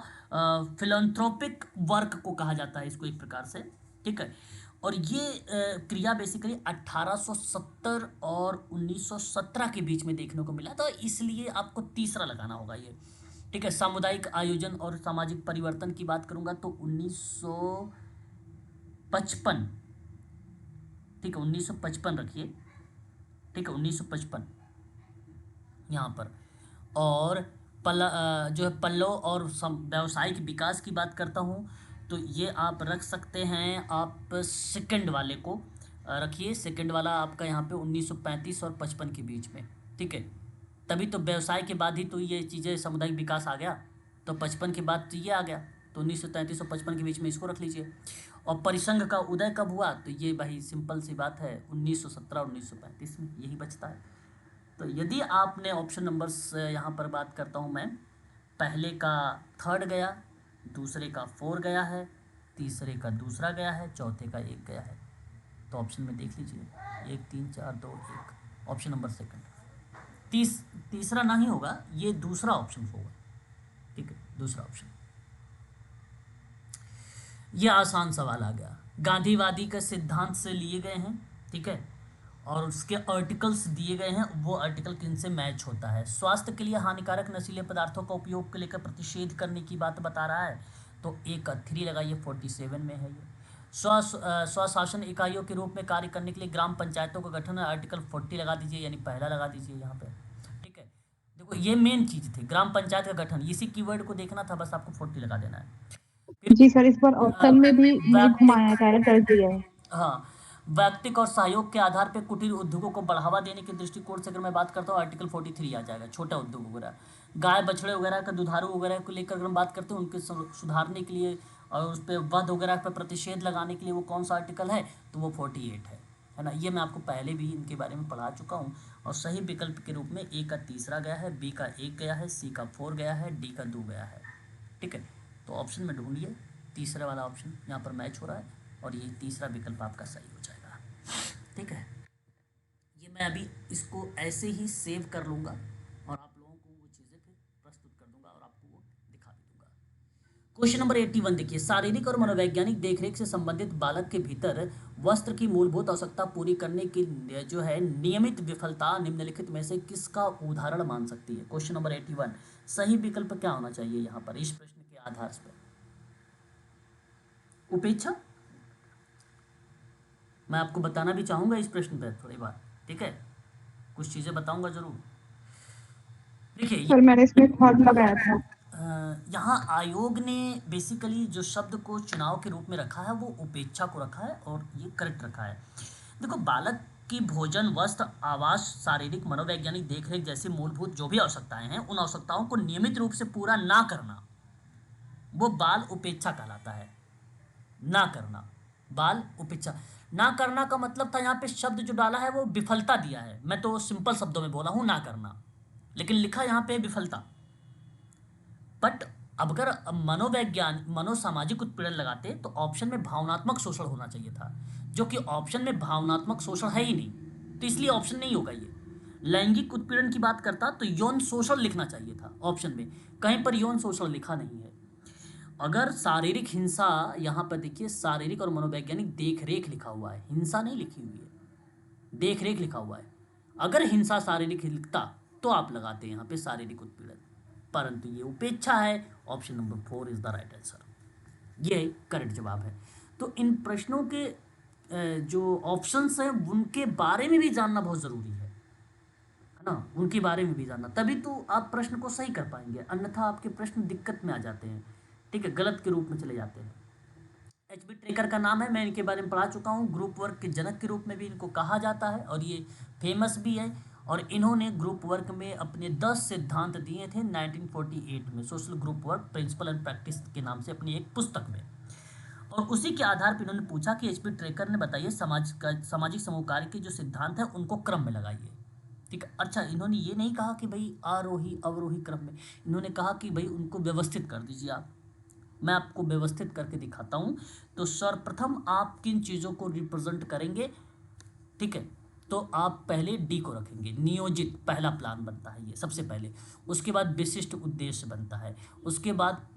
फिलंथ्रोपिक वर्क को कहा जाता है इसको एक प्रकार से, ठीक है। और ये क्रिया बेसिकली 1870 और 1917 के बीच में देखने को मिला, तो इसलिए आपको तीसरा लगाना होगा ये, ठीक है। सामुदायिक आयोजन और सामाजिक परिवर्तन की बात करूंगा तो 1955, ठीक है, 1955 रखिए, ठीक है, 1955 यहाँ पर। और जो है पल्लव और व्यावसायिक विकास की बात करता हूँ तो ये आप रख सकते हैं, आप सेकंड वाले को रखिए। सेकंड वाला आपका यहाँ पे 1935 और 55 के बीच में, ठीक है। तभी तो व्यवसाय के बाद ही तो ये चीज़ें सामुदायिक विकास आ गया, तो 55 के बाद तो ये आ गया, तो 1933 और 55 के बीच में इसको रख लीजिए। और परिसंघ का उदय कब हुआ? तो ये भाई सिंपल सी बात है 1917 और 1935 में, यही बचता है। तो यदि आपने ऑप्शन नंबर्स यहाँ पर बात करता हूँ मैं, पहले का थर्ड गया, दूसरे का 4 गया है, तीसरे का दूसरा गया है, चौथे का 1 गया है। तो ऑप्शन में देख लीजिए 1 3 4 2 1, ऑप्शन नंबर सेकंड। तीसरा नहीं होगा, ये दूसरा ऑप्शन होगा, ठीक है, दूसरा ऑप्शन। ये आसान सवाल आ गया, गांधीवादी के सिद्धांत से लिए गए हैं, ठीक है। और उसके आर्टिकल्स दिए गए हैं, वो आर्टिकल किन से मैच होता है। स्वास्थ्य के लिए हानिकारक नशीले पदार्थों का उपयोग को लेकर प्रतिषेध करने की बात बता रहा है, तो एक 3 लगाइए, 47 में है ये। स्वशासन इकाइयों के रूप में कार्य करने के लिए ग्राम पंचायतों का गठन, आर्टिकल 40 लगा दीजिए, यानी पहला लगा दीजिए यहाँ पे, ठीक है। देखो ये मेन चीज़ थी, ग्राम पंचायत का गठन, इसी कीवर्ड को देखना था, बस आपको 40 लगा देना है। जी सर, इस बार ऑप्शन में भी नहीं घुमाया जा रहा, कर दिया है। हाँ, व्यक्तिक और सहयोग के आधार पर कुटीर उद्योगों को बढ़ावा देने के दृष्टिकोण से अगर मैं बात करता हूँ, आर्टिकल 43 आ जाएगा, छोटा उद्योग वगैरह। गाय बछड़े वगैरह का, दुधारू वगैरह को लेकर अगर हम बात करते हैं, उनके सुधारने के लिए और उस पर वध वगैरह पर प्रतिषेध लगाने के लिए वो कौन सा आर्टिकल है, तो वो 48 है ना। ये मैं आपको पहले भी इनके बारे में पढ़ा चुका हूँ। और सही विकल्प के रूप में ए का तीसरा गया है, बी का 1 गया है, सी का 4 गया है, डी का 2 गया है, ठीक है। तो ऑप्शन में ढूंढिए, तीसरा वाला ऑप्शन यहाँ पर मैच हो रहा है और ये तीसरा विकल्प आपका सही हो जाएगा, ठीक है। ये मैं अभी इसको ऐसे ही सेव कर लूँगा और आप लोगों को वो चीज़ें फिर प्रस्तुत कर दूंगा और आपको वो दिखा भी दूंगा। क्वेश्चन नंबर 81 देखिए, शारीरिक और मनोवैज्ञानिक देखरेख से संबंधित बालक के भीतर वस्त्र की मूलभूत आवश्यकता पूरी करने की जो है नियमित विफलता निम्नलिखित में से किसका उदाहरण मान सकती है। क्वेश्चन नंबर 81, सही विकल्प क्या होना चाहिए यहाँ पर इस प्रश्न के आधार पर? उपेक्षा। मैं आपको बताना भी चाहूंगा इस प्रश्न पर थोड़ी बात, ठीक है, कुछ चीजें बताऊंगा जरूर। देखिए सर मैंने इसमें थर्ड लगाया था। यहाँ आयोग ने बेसिकली जो शब्द को चुनाव के रूप में रखा है वो उपेक्षा को रखा है और ये करेक्ट रखा है। देखो, बालक की भोजन, वस्त्र, आवास, शारीरिक मनोवैज्ञानिक देखरेख जैसी मूलभूत जो भी आवश्यकताएं हैं, उन आवश्यकताओं को नियमित रूप से पूरा ना करना वो बाल उपेक्षा कहलाता है। ना करना, बाल उपेक्षा। ना करना का मतलब था यहाँ पे शब्द जो डाला है वो विफलता दिया है, मैं तो सिंपल शब्दों में बोला हूँ ना करना, लेकिन लिखा यहाँ पे विफलता। बट अब अगर मनोसामाजिक उत्पीड़न लगाते तो ऑप्शन में भावनात्मक शोषण होना चाहिए था, जो कि ऑप्शन में भावनात्मक शोषण है ही नहीं, तो इसलिए ऑप्शन नहीं होगा ये। लैंगिक उत्पीड़न की बात करता तो यौन शोषण लिखना चाहिए था ऑप्शन में, कहीं पर यौन शोषण लिखा नहीं है। अगर शारीरिक हिंसा, यहाँ पर देखिए शारीरिक और मनोवैज्ञानिक देखरेख लिखा हुआ है, हिंसा नहीं लिखी हुई है, देखरेख लिखा हुआ है। अगर हिंसा शारीरिक लिखता तो आप लगाते यहाँ पे शारीरिक उत्पीड़न, परंतु ये उपेक्षा है। Option number 4 is the right answer, ये करेक्ट जवाब है। तो इन प्रश्नों के जो ऑप्शंस हैं उनके बारे में भी जानना बहुत ज़रूरी है ना, उनके बारे में भी जानना, तभी तो आप प्रश्न को सही कर पाएंगे, अन्यथा आपके प्रश्न दिक्कत में आ जाते हैं, ठीक है, गलत के रूप में चले जाते हैं। एचबी ट्रेकर का नाम है, मैं इनके बारे में पढ़ा चुका हूँ, ग्रुप वर्क के जनक के रूप में भी इनको कहा जाता है और ये फेमस भी है। और इन्होंने ग्रुप वर्क में अपने 10 सिद्धांत दिए थे 1948 में, social group work principal and practice के नाम से अपनी एक पुस्तक में। और उसी के आधार पर इन्होंने पूछा कि एचपी ट्रेकर ने बताइए सामाजिक समूह कार्य के जो सिद्धांत है उनको क्रम में लगाइए, ठीक है। अच्छा, इन्होंने ये नहीं कहा कि भाई आरोही अवरोही क्रम में, इन्होंने कहा कि भाई उनको व्यवस्थित कर दीजिए आप। मैं आपको व्यवस्थित करके दिखाता हूँ। तो सर्वप्रथम आप किन चीज़ों को रिप्रेजेंट करेंगे, ठीक है, तो आप पहले डी को रखेंगे, नियोजित पहला प्लान बनता है ये सबसे पहले। उसके बाद विशिष्ट उद्देश्य बनता है, उसके बाद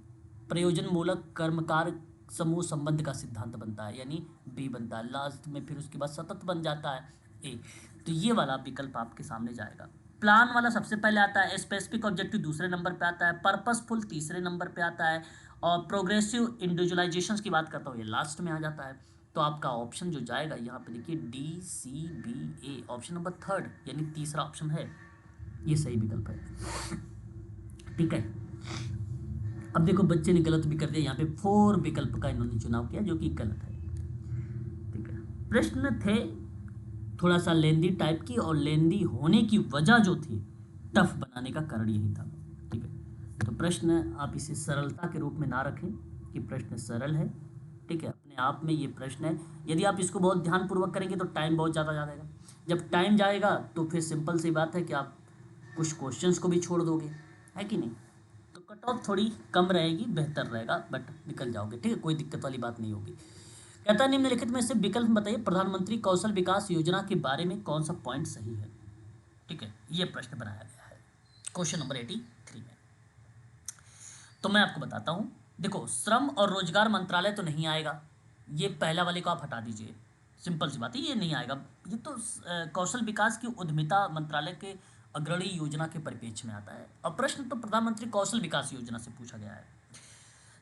प्रयोजन मूलक कर्मकार समूह संबंध का सिद्धांत बनता है, यानी बी बनता है लास्ट में। फिर उसके बाद सतत बन जाता है ए। तो ये वाला विकल्प आपके सामने जाएगा। प्लान वाला सबसे पहले आता है, स्पेसिफिक ऑब्जेक्टिव दूसरे नंबर पे आता है, पर्पसफुल तीसरे नंबर पे आता है, और प्रोग्रेसिव इंडिविजुअलाइजेशन की बात करता हूँ ये लास्ट में आ जाता है। तो आपका ऑप्शन जो जाएगा यहाँ पे देखिए DCBA, ऑप्शन नंबर 3 यानी तीसरा ऑप्शन है, ये सही विकल्प है, ठीक है। अब देखो बच्चे ने गलत भी कर दिया, यहाँ पे 4 विकल्प का इन्होंने चुनाव किया जो कि गलत है, ठीक है। प्रश्न थे थोड़ा सा लेंदी टाइप की, और लेंदी होने की वजह जो थी टफ बनाने का कारण यही था, ठीक है। तो प्रश्न आप इसे सरलता के रूप में ना रखें कि प्रश्न सरल है, ठीक है, अपने आप में ये प्रश्न है। यदि आप इसको बहुत ध्यानपूर्वक करेंगे तो टाइम बहुत ज़्यादा जाएगा, जब टाइम जाएगा तो फिर सिंपल सी बात है कि आप कुछ क्वेश्चंस को भी छोड़ दोगे, है कि नहीं। तो कट ऑफ थोड़ी कम रहेगी, बेहतर रहेगा, बट निकल जाओगे, ठीक है, कोई दिक्कत वाली बात नहीं होगी। कहता है निम्नलिखित में से विकल्प बताइए, प्रधानमंत्री कौशल विकास योजना के बारे में कौन सा पॉइंट सही है, ठीक है, ये प्रश्न बनाया गया है क्वेश्चन नंबर 83 में। तो मैं आपको बताता हूँ, देखो श्रम और रोजगार मंत्रालय तो नहीं आएगा, ये पहला वाले को आप हटा दीजिए, सिंपल सी बात है, ये नहीं आएगा। ये तो कौशल विकास की उद्यमिता मंत्रालय के अग्रणी योजना के परिप्रेक्ष्य में आता है, और प्रश्न तो प्रधानमंत्री कौशल विकास योजना से पूछा गया है।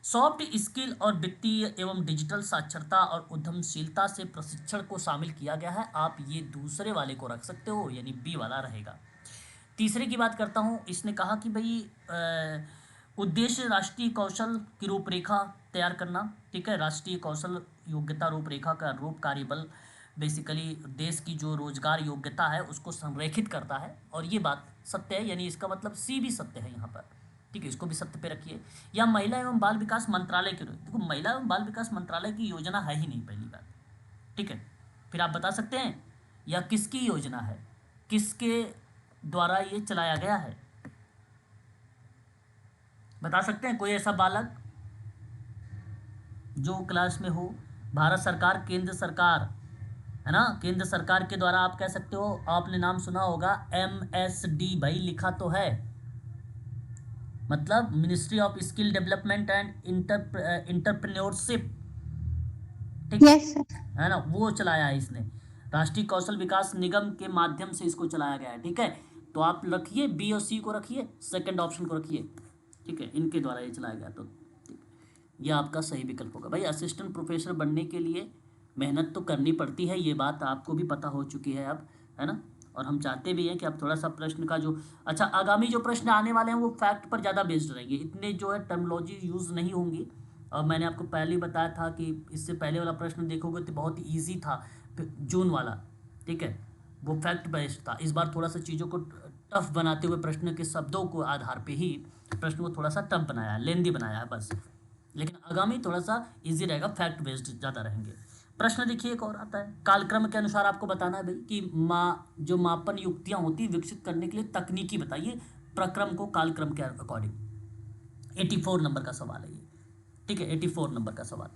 सॉफ्ट स्किल और वित्तीय एवं डिजिटल साक्षरता और उद्यमशीलता से प्रशिक्षण को शामिल किया गया है, आप ये दूसरे वाले को रख सकते हो, यानी बी वाला रहेगा। तीसरे की बात करता हूँ, इसने कहा कि भाई उद्देश्य राष्ट्रीय कौशल की रूपरेखा तैयार करना, ठीक है, राष्ट्रीय कौशल योग्यता रूपरेखा का रूप कार्यबल बेसिकली देश की जो रोजगार योग्यता है उसको संरेखित करता है, और ये बात सत्य है, यानी इसका मतलब सी भी सत्य है यहाँ पर, ठीक है, इसको भी सत्य पे रखिए। या महिला एवं बाल विकास मंत्रालय की, देखो महिला एवं बाल विकास मंत्रालय की योजना है ही नहीं, पहली बात, ठीक है। फिर आप बता सकते हैं या किसकी योजना है, किसके द्वारा ये चलाया गया है, बता सकते हैं कोई ऐसा बालक जो क्लास में हो। भारत सरकार, केंद्र सरकार है ना, केंद्र सरकार के द्वारा आप कह सकते हो, आपने नाम सुना होगा MSD, भाई लिखा तो है, मतलब ministry of skill development and entrepreneurship, ठीक है ना, वो चलाया है इसने, राष्ट्रीय कौशल विकास निगम के माध्यम से इसको चलाया गया है, ठीक है। तो आप रखिए बी और सी को रखिए, सेकंड ऑप्शन को रखिए, ठीक है, इनके द्वारा ये चलाया गया, तो ये आपका सही विकल्प होगा। भाई असिस्टेंट प्रोफेसर बनने के लिए मेहनत तो करनी पड़ती है, ये बात आपको भी पता हो चुकी है अब, है ना, और हम चाहते भी हैं कि आप थोड़ा सा प्रश्न का जो, अच्छा आगामी जो प्रश्न आने वाले हैं वो फैक्ट पर ज़्यादा बेस्ड रहेंगे, इतने जो है टर्मोलॉजी यूज़ नहीं होंगी। और मैंने आपको पहले ही बताया था कि इससे पहले वाला प्रश्न देखोगे तो बहुत ईजी था, जून वाला, ठीक है, वो फैक्ट बेस्ड था। इस बार थोड़ा सा चीज़ों को टफ बनाते हुए प्रश्न के शब्दों को आधार पे ही प्रश्न को थोड़ा सा टफ बनाया है, लेंदी बनाया है बस, लेकिन आगामी थोड़ा सा इजी रहेगा, फैक्ट बेस्ड ज़्यादा रहेंगे। प्रश्न देखिए एक और आता है, कालक्रम के अनुसार आपको बताना है भाई कि जो मापन युक्तियाँ होती है विकसित करने के लिए तकनीकी बताइए प्रक्रम को कालक्रम के अकॉर्डिंग। 84 नंबर का सवाल है ये, ठीक है, 84 नंबर का सवाल।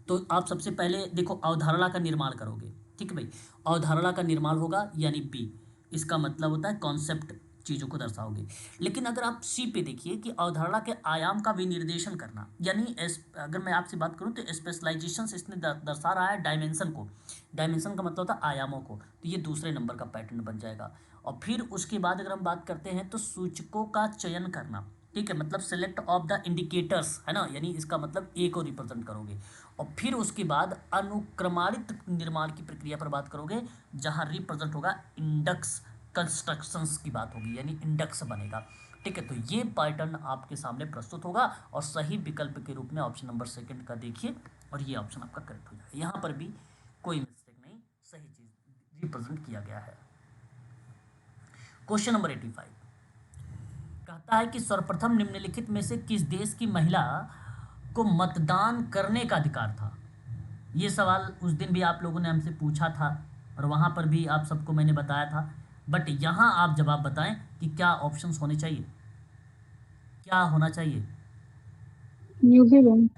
तो आप सबसे पहले देखो अवधारणा का निर्माण करोगे, ठीक है भाई, अवधारणा का निर्माण होगा यानी बी, इसका मतलब होता है कॉन्सेप्ट, चीज़ों को दर्शाओगे। लेकिन अगर आप सी पे देखिए कि अवधारणा के आयाम का विनिर्देशन करना, यानी अगर मैं आपसे बात करूं तो स्पेशलाइजेशन इसने दर्शा रहा है डायमेंशन को, डायमेंशन का मतलब होता है आयामों को, तो ये दूसरे नंबर का पैटर्न बन जाएगा। और फिर उसके बाद अगर हम बात करते हैं तो सूचकों का चयन करना, ठीक है, मतलब सिलेक्ट ऑफ द इंडिकेटर्स है ना, यानी इसका मतलब ए को रिप्रेजेंट करोगे। और फिर उसके बाद अनुक्रमाणित निर्माण की प्रक्रिया पर बात करोगे, जहां रिप्रेजेंट होगा इंडेक्स कंस्ट्रक्शंस की बात होगी, यानी इंडेक्स बनेगा। ठीक है, तो ये पैटर्न आपके सामने प्रस्तुत होगा और सही विकल्प के रूप में ऑप्शन नंबर सेकंड का देखिए, और ये ऑप्शन आपका करेक्ट हो जाएगा। यहाँ पर भी कोई मिस्टेक नहीं, सही चीज रिप्रेजेंट किया गया है। क्वेश्चन नंबर 85 कहता है कि सर्वप्रथम निम्नलिखित में से किस देश की महिला को मतदान करने का अधिकार था। ये सवाल उस दिन भी आप लोगों ने हमसे पूछा था और वहाँ पर भी आप सबको मैंने बताया था, बट यहाँ आप जवाब बताएं कि क्या ऑप्शंस होने चाहिए, क्या होना चाहिए। न्यूजीलैंड।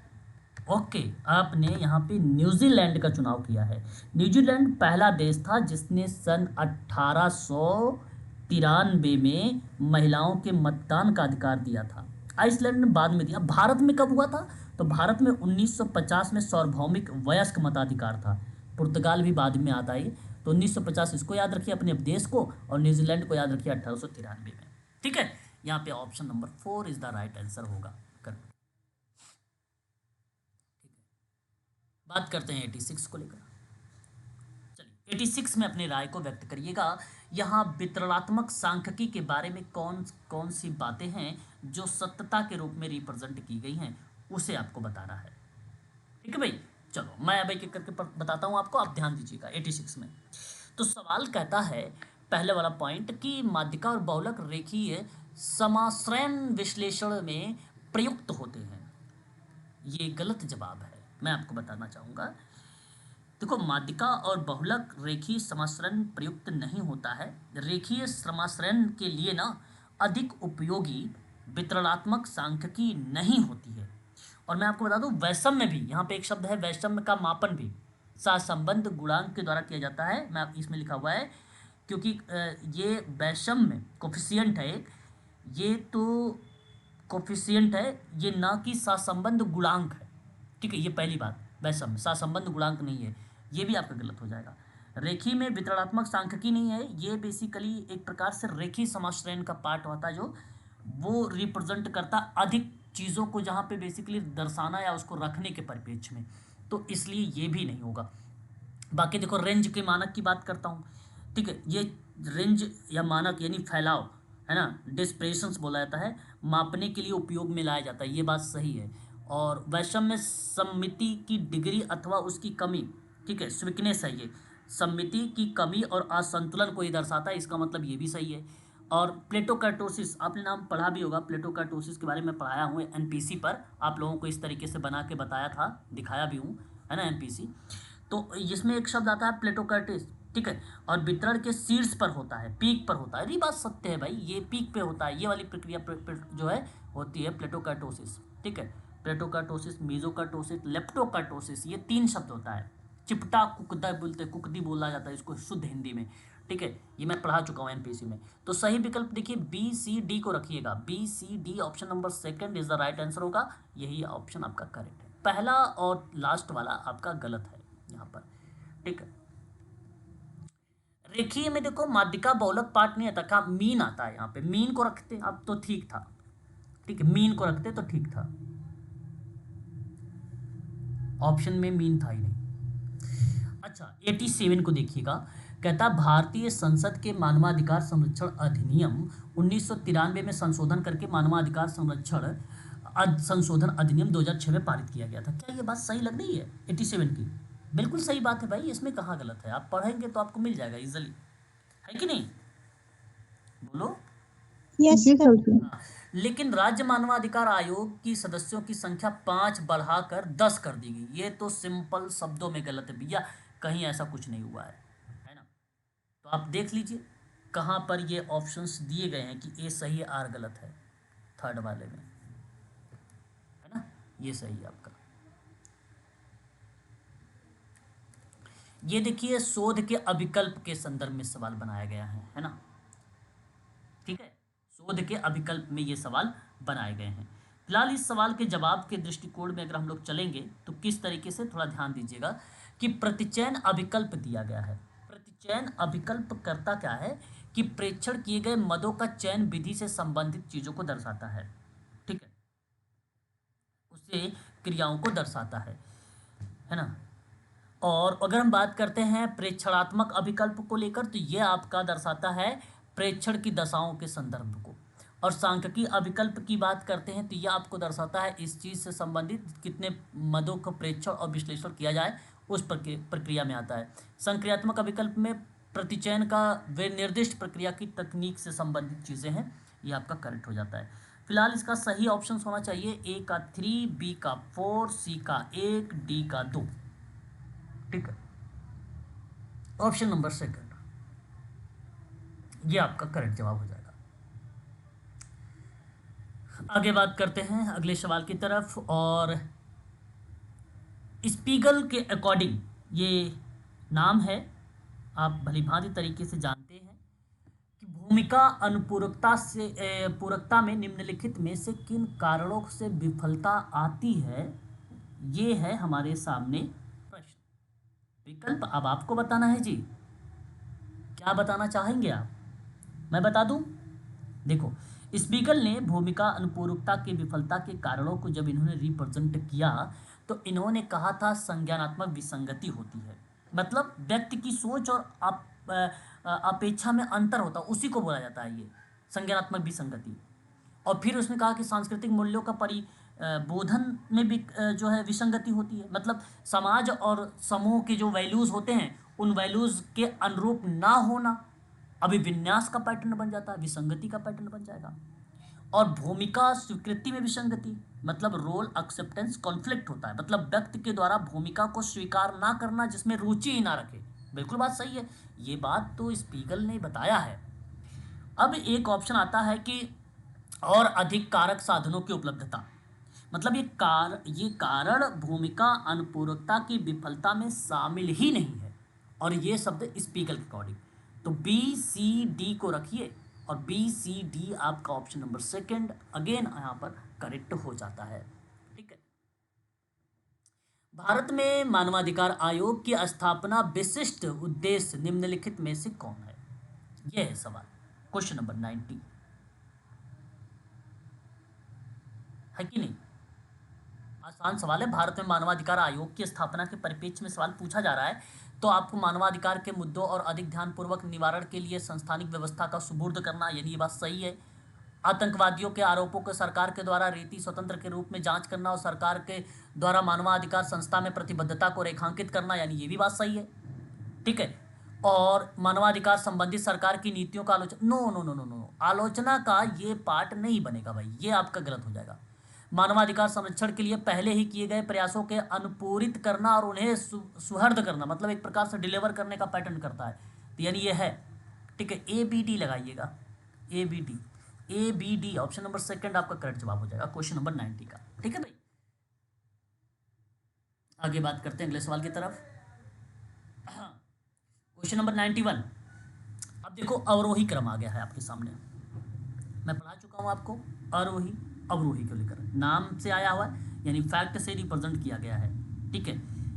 ओके, आपने यहाँ पे न्यूजीलैंड का चुनाव किया है। न्यूजीलैंड पहला देश था जिसने सन 1893 में महिलाओं के मतदान का अधिकार दिया था। आइसलैंड ने बाद में दिया। भारत में कब हुआ था, तो भारत में 1950 में सार्वभौमिक वयस्क मताधिकार था। पुर्तगाल भी बाद में आता है, तो 1950 इसको याद रखिए अपने देश को, और न्यूजीलैंड को याद रखिए 1893 में। ठीक है, यहाँ पे option number 4 is the right answer होगा। बात करते हैं 86 को लेकर। चलिए 86 में अपनी राय को व्यक्त करिएगा। यहाँ वितरणात्मक सांख्यिकी के बारे में कौन कौन सी बातें हैं जो सत्यता के रूप में रिप्रेजेंट की गई हैं, उसे आपको बताना है। ठीक है भाई, चलो मैं अब एक एक करके बताता हूँ आपको, आप ध्यान दीजिएगा। 86 में तो सवाल कहता है, पहले वाला पॉइंट, कि माध्यिका और बहुलक रेखीय समाश्रयण विश्लेषण में प्रयुक्त होते हैं। ये गलत जवाब है, मैं आपको बताना चाहूँगा। देखो, माध्यिका और बहुलक रेखीय समाश्रयण प्रयुक्त नहीं होता है। रेखीय समाश्रयण के लिए ना अधिक उपयोगी वितरणात्मक सांख्यिकी नहीं होती है। और मैं आपको बता दूं, वैषम्य भी, यहाँ पे एक शब्द है वैषम्य का मापन भी सहसंबंध गुणांक के द्वारा किया जाता है। मैं इसमें लिखा हुआ है क्योंकि ये वैषम्य कोफिशिएंट है, ये तो कोफिशिएंट है, ये ना कि सहसंबंध गुणांक है। ठीक है, ये पहली बात, वैषम्य सहसंबंध गुणांक नहीं है, ये भी आपका गलत हो जाएगा। रेखी में वितरणात्मक सांख्यिकी नहीं है, ये बेसिकली एक प्रकार से रेखी समाश्रयण का पार्ट होता है, जो वो रिप्रेजेंट करता अधिक चीज़ों को, जहाँ पे बेसिकली दर्शाना या उसको रखने के परिप्रेक्ष्य में, तो इसलिए ये भी नहीं होगा। बाकी देखो, रेंज के मानक की बात करता हूँ। ठीक है, ये रेंज या मानक यानी फैलाव है ना, डिस्प्रेशंस बोला जाता है, मापने के लिए उपयोग में लाया जाता है, ये बात सही है। और वैषम्य सममिति की डिग्री अथवा उसकी कमी, ठीक है, स्वीकनेस है, ये सममिति की कमी और असंतुलन को ये दर्शाता है, इसका मतलब ये भी सही है। और प्लेटोकार्टोसिस, आपने नाम पढ़ा भी होगा, प्लेटोकार्टोसिस के बारे में पढ़ाया हूँ एनपीसी पर, आप लोगों को इस तरीके से बना के बताया था, दिखाया भी हूँ, है ना एनपीसी। तो इसमें एक शब्द आता है प्लेटोकार्टिस, ठीक है, और वितरण के शीर्ष पर होता है, पीक पर होता है। ये बात सत्य है भाई, ये पीक पे होता है, ये वाली प्रक्रिया जो है होती है प्लेटोकार्टोसिस। ठीक है, प्लेटोकार्टोसिस, मीजोकार्टोसिस, लेप्टोकार्टोसिस, ये 3 शब्द होता है। चिपटा कुकदा बोलते, कुकदी बोला जाता है इसको शुद्ध हिंदी में। ठीक है, ये मैं पढ़ा चुका हूँ एनपीसी में। तो सही विकल्प देखिए बी सी डी को रखिएगा, B C D option number second is the right answer होगा, यही ऑप्शन आपका करेक्ट है। पहला और लास्ट वाला आपका गलत है यहाँ पर। ठीक है, रेखीय में देखो माध्यिका बहुलक पार्ट नहीं आता, कहाँ मीन आता है, यहाँ पे मीन को रखते अब तो ठीक था। ठीक है, मीन को रखते तो ठीक था, ऑप्शन में मीन था ही नहीं। अच्छा 87 को देखिएगा, कहता भारतीय संसद के मानवाधिकार संरक्षण अधिनियम 1993 में संशोधन करके मानवाधिकार संशोधन अधिनियम 2006 में पारित किया गया था। क्या ये बात सही लग रही है 87 की? बिल्कुल सही बात है भाई, इसमें कहाँ गलत है, आप पढ़ेंगे तो आपको मिल जाएगा इजीली, है कि नहीं, बोलो। Yes sir. हाँ, लेकिन राज्य मानवाधिकार आयोग की सदस्यों की संख्या 5 बढ़ाकर 10 कर दी गई, ये तो सिंपल शब्दों में गलत है भैया, कहीं ऐसा कुछ नहीं हुआ है ना। तो आप देख लीजिए कहाँ पर ये ऑप्शंस दिए गए हैं कि ए सही है, आर गलत है, थर्ड वाले में, है ना, ये सही है आपका। ये देखिए शोध के अभिकल्प के संदर्भ में सवाल बनाया गया है ना। ठीक है, शोध के अभिकल्प में ये सवाल बनाए गए हैं। फिलहाल इस सवाल के जवाब के दृष्टिकोण में अगर हम लोग चलेंगे तो किस तरीके से, थोड़ा ध्यान दीजिएगा कि प्रतिचयन अभिकल्प दिया गया है। प्रतिचयन अभिकल्प करता क्या है कि प्रेक्षण किए गए मदों का चयन विधि से संबंधित चीजों को दर्शाता है। से क्रियाओं को दर्शाता है ना। और अगर हम बात करते हैं प्रेक्षणात्मक अभिकल्प को लेकर, तो ये आपका दर्शाता है प्रेक्षण की दशाओं के संदर्भ को। और सांख्यिकी अभिकल्प की बात करते हैं तो यह आपको दर्शाता है इस चीज़ से संबंधित कितने मदों का प्रेक्षण और विश्लेषण किया जाए उस प्रक्रिया में आता है। संक्रियात्मक अभिकल्प में प्रतिचयन का वे निर्दिष्ट प्रक्रिया की तकनीक से संबंधित चीज़ें हैं, ये आपका करेक्ट हो जाता है। फिलहाल इसका सही ऑप्शन होना चाहिए ए का 3, बी का 4, सी का 1, डी का 2। ठीक है, ऑप्शन नंबर सेकंड ये आपका करेक्ट जवाब हो जाएगा। आगे बात करते हैं अगले सवाल की तरफ। और स्पीगल के अकॉर्डिंग ये नाम है, आप भलीभांति तरीके से जानते हैं कि भूमिका अनुपूरकता से पूरकता में निम्नलिखित में से किन कारणों से विफलता आती है, ये है हमारे सामने प्रश्न। विकल्प अब आपको बताना है जी, क्या बताना चाहेंगे आप, मैं बता दूं। देखो, स्पीगल ने भूमिका अनुपूरकता की विफलता के कारणों को जब इन्होंने रिप्रेजेंट किया तो इन्होंने कहा था संज्ञानात्मक विसंगति होती है, मतलब व्यक्ति की सोच और अपेक्षा में अंतर होता है, उसी को बोला जाता है ये संज्ञानात्मक विसंगति। और फिर उसने कहा कि सांस्कृतिक मूल्यों का परिबोधन में भी जो है विसंगति होती है, मतलब समाज और समूह के जो वैल्यूज़ होते हैं उन वैल्यूज़ के अनुरूप ना होना अभिविन्यास का पैटर्न बन जाता है, विसंगति का पैटर्न बन जाएगा। और भूमिका स्वीकृति में विसंगति, मतलब रोल एक्सेप्टेंस कॉन्फ्लिक्ट होता है, मतलब व्यक्ति के द्वारा भूमिका को स्वीकार ना करना जिसमें रुचि ही ना रखे। बिल्कुल बात सही है, ये बात तो स्पीगल ने बताया है। अब एक ऑप्शन आता है कि और अधिक कारक साधनों की उपलब्धता, मतलब ये कारण भूमिका अनुपूरकता की विफलता में शामिल ही नहीं है, और ये शब्द स्पीगल के अकॉर्डिंग। तो बी सी डी को रखिए और बी सी डी आपका ऑप्शन नंबर सेकंड अगेन यहाँ पर करेक्ट हो जाता है। ठीक है, भारत में मानवाधिकार आयोग की स्थापना विशिष्ट उद्देश्य निम्नलिखित में से कौन है, यह है सवाल, क्वेश्चन नंबर 90 है कि नहीं। आसान सवाल है, भारत में मानवाधिकार आयोग की स्थापना के परिप्रेक्ष्य में सवाल पूछा जा रहा है, तो आपको मानवाधिकार के मुद्दों और अधिक ध्यानपूर्वक निवारण के लिए संस्थानिक व्यवस्था का सुपुर्द करना, यानी ये बात सही है। आतंकवादियों के आरोपों को सरकार के द्वारा रीति स्वतंत्र के रूप में जांच करना और सरकार के द्वारा मानवाधिकार संस्था में प्रतिबद्धता को रेखांकित करना, यानी ये भी बात सही है। ठीक है, और मानवाधिकार संबंधित सरकार की नीतियों का आलोचना, no no no no no, आलोचना का ये पार्ट नहीं बनेगा भाई, ये आपका गलत हो जाएगा। मानवाधिकार संरक्षण के लिए पहले ही किए गए प्रयासों के अनुपूरित करना और उन्हें सुहर्द करना, मतलब एक प्रकार से डिलीवर करने का पैटर्न करता है, तो यानी ये है। ठीक है, ए बी डी लगाइएगा, A B D option number second आपका करेक्ट जवाब हो जाएगा क्वेश्चन नंबर 90 का। ठीक है भाई, आगे बात करते हैं अगले सवाल की तरफ। Question number 91। अब देखो, अवरोही क्रम आ गया है आपके सामने, मैं पढ़ा चुका हूं आपको, आरोही अवरोही को लेकर नाम से आया हुआ है, यानी फैक्ट से रिप्रेजेंट किया गया है। ठीक है,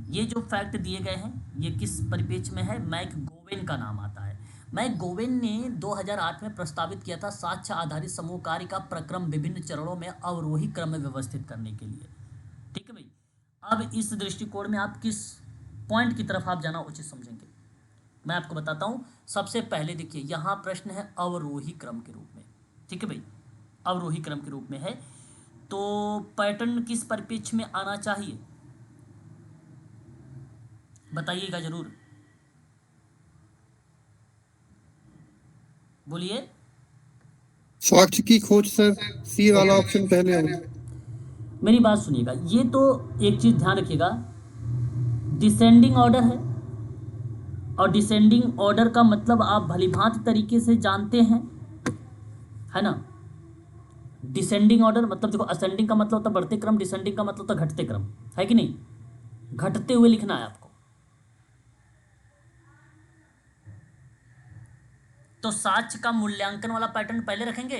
ये जो फैक्ट दिए गए हैं ये किस परिप्रेक्ष्य में है, मैक गोवेन का नाम आता है। मैक गोवेन ने 2008 में प्रस्तावित किया था साक्ष्य आधारित समूह कार्य का प्रक्रम विभिन्न चरणों में अवरोही क्रम में व्यवस्थित करने के लिए। ठीक है भाई, अब इस दृष्टिकोण में आप किस पॉइंट की तरफ आप जाना उचित समझेंगे, मैं आपको बताता हूँ। सबसे पहले देखिए, यहाँ प्रश्न है अवरोही क्रम के रूप में। ठीक है भाई, अवरोही क्रम के रूप में है, तो पैटर्न किस परिप्रेक्ष्य में आना चाहिए बताइएगा जरूर, बोलिए। साक्ष्य की खोज सर, सी वाला ऑप्शन पहले है। मेरी बात सुनिएगा, ये तो एक चीज ध्यान रखिएगा, डिसेंडिंग ऑर्डर है, और डिसेंडिंग ऑर्डर का मतलब आप भलीभांति तरीके से जानते हैं, है ना। डिसेंडिंग ऑर्डर मतलब देखो, असेंडिंग का मतलब होता है बढ़ते क्रम, डिसेंडिंग का मतलब होता है घटते क्रम, है कि नहीं, घटते हुए लिखना है आपको। तो साक्ष्य का मूल्यांकन वाला पैटर्न पहले रखेंगे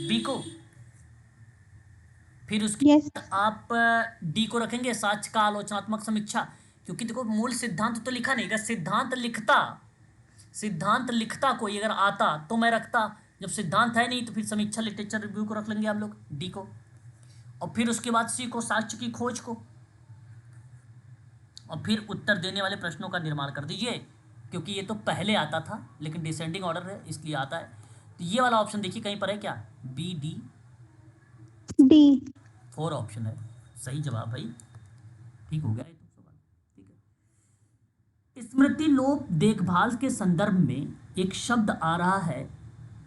बी को, फिर उसके Yes. बाद आप डी को रखेंगे साक्ष्य का आलोचनात्मक समीक्षा, क्योंकि देखो मूल सिद्धांत तो लिखा नहीं, अगर सिद्धांत लिखता कोई अगर आता तो मैं रखता, जब सिद्धांत है नहीं तो फिर समीक्षा लिटरेचर रिव्यू को रख लेंगे हम लोग डी को। और फिर उसके बाद सी को साक्ष्य की खोज को, और फिर उत्तर देने वाले प्रश्नों का निर्माण कर दीजिए, क्योंकि ये तो पहले आता था लेकिन डिसेंडिंग ऑर्डर है इसलिए आता है। तो ये वाला ऑप्शन देखिए कहीं पर है क्या, बी डी डी। 4 ऑप्शन है सही जवाब भाई, ठीक हो गया ये तो सवाल। ठीक है, स्मृति लोप देखभाल के संदर्भ में एक शब्द आ रहा है,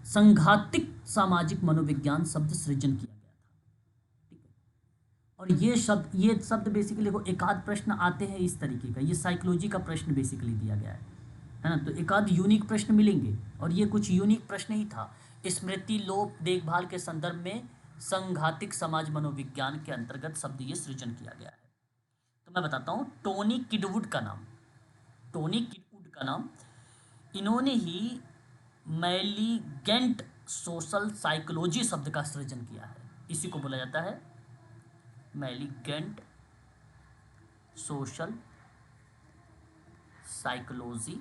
संघातिक सामाजिक मनोविज्ञान शब्द सृजन किया गया था। ठीक है, और ये शब्द बेसिकली देखो एक आध प्रश्न आते हैं इस तरीके का, ये साइकोलॉजी का प्रश्न बेसिकली दिया गया है ना, तो एक आध यूनिक प्रश्न मिलेंगे और ये कुछ यूनिक प्रश्न ही था। स्मृति लोप देखभाल के संदर्भ में संघातिक समाज मनोविज्ञान के अंतर्गत शब्द ये सृजन किया गया है। तो मैं बताता हूँ, टोनी किडवुड का नाम, इन्होंने ही मैलीगेंट सोशल साइकोलॉजी शब्द का सृजन किया है। इसी को बोला जाता है मैलीगेंट सोशल साइकोलॉजी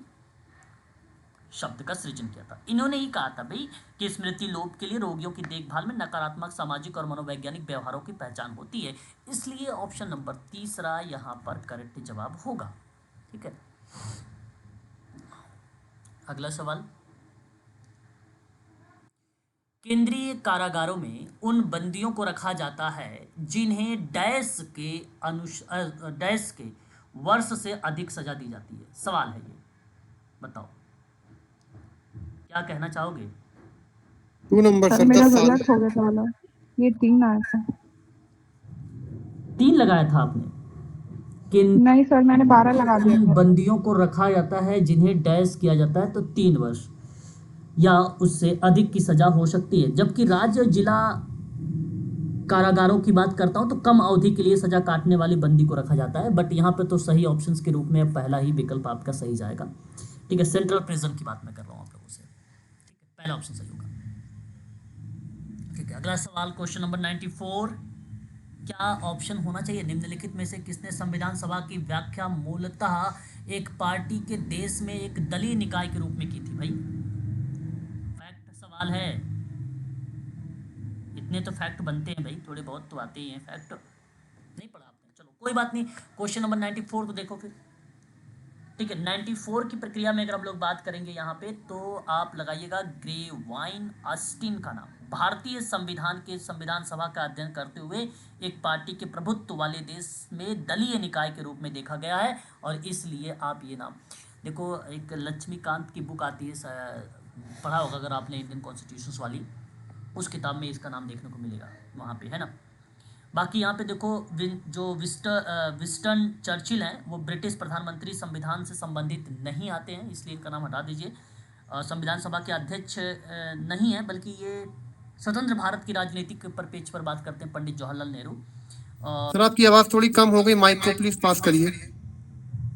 शब्द का सृजन किया था। इन्होंने ही कहा था भाई कि स्मृति लोप के लिए रोगियों की देखभाल में नकारात्मक सामाजिक और मनोवैज्ञानिक व्यवहारों की पहचान होती है, इसलिए ऑप्शन नंबर 3 यहाँ पर करेक्ट जवाब होगा। ठीक है, अगला सवाल, केंद्रीय कारागारों में उन बंदियों को रखा जाता है जिन्हें डैश के वर्ष से अधिक सजा दी जाती है। सवाल है ये, बताओ क्या कहना चाहोगे? 2 नंबर सर सर, मेरा 10 साल। गलत हो गया था वाला, ये 3 आया था। 3 लगाया था आपने? नहीं सर, मैंने 12 लगा दिया था। बंदियों को रखा जाता है जिन्हें डैश किया जाता है तो 3 वर्ष या उससे अधिक की सजा हो सकती है, जबकि राज्य जिला कारागारों की बात करता हूं तो कम अवधि के लिए सजा काटने वाली बंदी को रखा जाता है। बट यहाँ पे तो सही ऑप्शंस के रूप में पहला ही विकल्प आपका सही जाएगा। ठीक है, सेंट्रल प्रिजन की बात मैं कर रहा हूँ आप लोगों से। ठीक है, पहला ऑप्शन सही होगा। ठीक है, अगला सवाल, क्वेश्चन नंबर 94, क्या ऑप्शन होना चाहिए निम्नलिखित में से किसने संविधान सभा की व्याख्या मूलतः एक पार्टी के देश में एक दलीय निकाय के रूप में की थी? भाई फैक्ट सवाल है, इतने तो फैक्ट बनते हैं भाई, थोड़े बहुत तो आते ही हैं फैक्ट, नहीं पढ़ा आपने, चलो कोई बात नहीं। क्वेश्चन नंबर 94 को देखो फिर। ठीक है, 94 की प्रक्रिया में अगर हम लोग बात करेंगे यहाँ पे तो आप लगाइएगा ग्रेवाइन ऑस्टिन का नाम। भारतीय संविधान के संविधान सभा का अध्ययन करते हुए एक पार्टी के प्रभुत्व वाले देश में दलीय निकाय के रूप में देखा गया है, और इसलिए आप ये नाम देखो। एक लक्ष्मीकांत की बुक आती है, पढ़ा होगा अगर आपने, इंडियन कॉन्स्टिट्यूशंस वाली, उस किताब में इसका नाम देखने को मिलेगा वहाँ पे, है ना। बाकी यहाँ पे देखो जो विंस्टन चर्चिल हैं वो ब्रिटिश प्रधानमंत्री संविधान से संबंधित नहीं आते हैं, इसलिए इनका नाम हटा दीजिए। संविधान सभा के अध्यक्ष नहीं है, बल्कि ये स्वतंत्र भारत की राजनीतिक परिपेक्ष पर बात करते हैं पंडित जवाहरलाल नेहरू। सर आपकी आवाज थोड़ी कम हो गई, माइक को प्लीज पास करिए।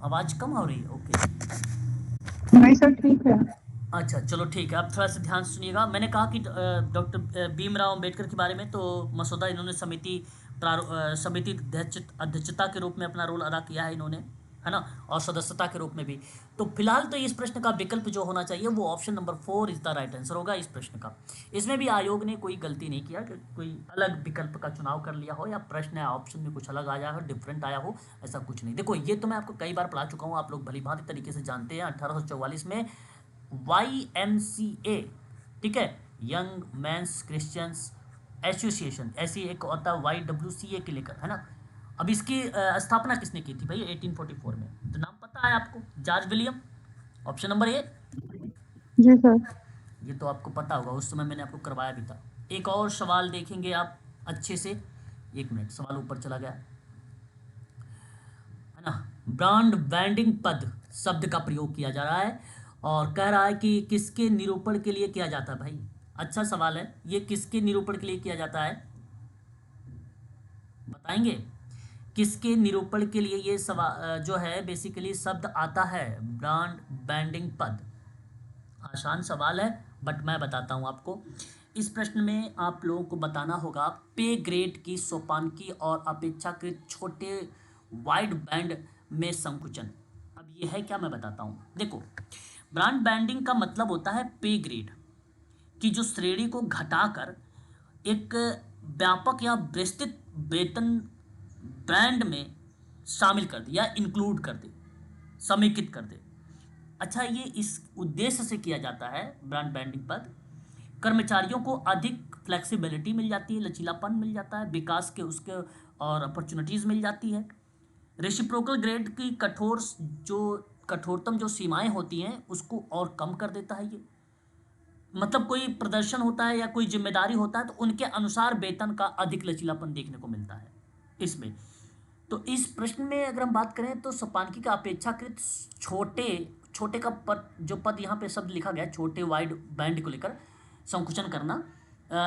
आवाज़ कम हो रही है? ओके, नहीं सर ठीक है। अच्छा चलो ठीक है, अब थोड़ा सा ध्यान सुनिएगा। मैंने कहा कि डॉक्टर भीमराव अंबेडकर के बारे में तो मसौदा इन्होंने समिति अध्यक्षता के रूप में अपना रोल अदा किया है इन्होंने, है ना, और सदस्यता के रूप में भी। तो फिलहाल तो इस प्रश्न का विकल्प जो होना चाहिए वो option number 4 is the right answer होगा इस प्रश्न का। इसमें भी आयोग ने कोई गलती नहीं किया कि कोई अलग विकल्प का चुनाव कर लिया हो या प्रश्न या ऑप्शन में कुछ अलग आया हो, डिफरेंट आया हो, ऐसा कुछ नहीं। देखो ये तो मैं आपको कई बार पढ़ा चुका हूँ, आप लोग भली भांति तरीके से जानते हैं। 1844 में YMCA, ठीक है, यंग मेंस क्रिश्चियंस एसोसिएशन, ऐसी एक होता है YWCA के लेकर, है ना। अब इसकी स्थापना किसने की थी भाई? 1844 में। तो नाम पता है आपको? George William, option number A. जी सर। ये तो आपको पता होगा, उस समय मैंने आपको करवाया भी था। एक और सवाल देखेंगे आप अच्छे से, 1 मिनट, सवाल ऊपर चला गया, है ना। ब्रांड बैंडिंग पद शब्द का प्रयोग किया जा रहा है और कह रहा है कि किसके निरूपण के लिए किया जाता है? भाई अच्छा सवाल है, ये किसके निरूपण के लिए किया जाता है बताएंगे? किसके निरूपण के लिए ये सवाल जो है बेसिकली शब्द आता है, ब्रांड बैंडिंग पद? आसान सवाल है बट मैं बताता हूँ आपको। इस प्रश्न में आप लोगों को बताना होगा पे ग्रेड की सोपानकी और अपेक्षाकृत छोटे वाइड बैंड में संकुचन। अब ये है क्या, मैं बताता हूँ। देखो, ब्रांड बैंडिंग का मतलब होता है पे ग्रेड की जो श्रेणी को घटाकर एक व्यापक या विस्तृत वेतन बैंड में शामिल कर दे या इंक्लूड कर दे, समेकित कर दे। अच्छा, ये इस उद्देश्य से किया जाता है ब्रांड बैंडिंग पर, कर्मचारियों को अधिक फ्लेक्सिबिलिटी मिल जाती है, लचीलापन मिल जाता है, विकास के उसके और अपॉर्चुनिटीज़ मिल जाती है। रेसिप्रोकल ग्रेड की कठोरतम जो सीमाएं होती हैं उसको और कम कर देता है ये। मतलब कोई प्रदर्शन होता है या कोई जिम्मेदारी होता है तो उनके अनुसार वेतन का अधिक लचीलापन देखने को मिलता है इसमें। तो इस प्रश्न में अगर हम बात करें तो सोपानकी का अपेक्षाकृत छोटे का पद, जो पद यहाँ पे शब्द लिखा गया है छोटे वाइड बैंड को लेकर संकुचन करना,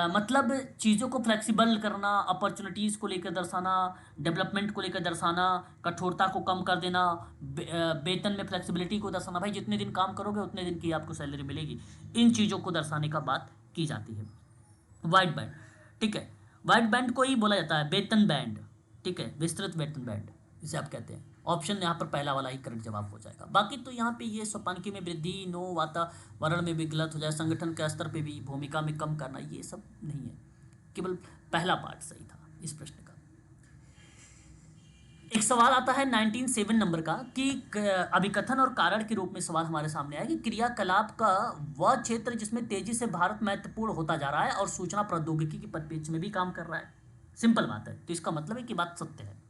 मतलब चीज़ों को फ्लेक्सिबल करना, अपॉर्चुनिटीज़ को लेकर दर्शाना, डेवलपमेंट को लेकर दर्शाना, कठोरता को कम कर देना, वेतन में फ्लेक्सिबिलिटी को दर्शाना, भाई जितने दिन काम करोगे उतने दिन की आपको सैलरी मिलेगी, इन चीज़ों को दर्शाने का बात की जाती है। वाइड बैंड, ठीक है, वाइड बैंड को ही बोला जाता है वेतन बैंड, ठीक है, विस्तृत वेतन बैंड इसे आप कहते हैं। ऑप्शन यहाँ पर पहला वाला ही करेक्ट जवाब हो जाएगा। बाकी तो यहाँ पे ये सोपानकी में वृद्धि, नो, वातावरण में भी गलत हो जाए, संगठन के स्तर पे भी, भूमिका में कम करना, ये सब नहीं है, केवल पहला पार्ट सही था इस प्रश्न का। एक सवाल आता है 1907 नंबर का कि अभिकथन और कारण के रूप में सवाल हमारे सामने आया कि क्रियाकलाप का वह क्षेत्र जिसमें तेजी से भारत महत्वपूर्ण होता जा रहा है और सूचना प्रौद्योगिकी के परिप्रेक्ष्य में भी काम कर रहा है। सिंपल बात है, तो इसका मतलब है कि बात सत्य है।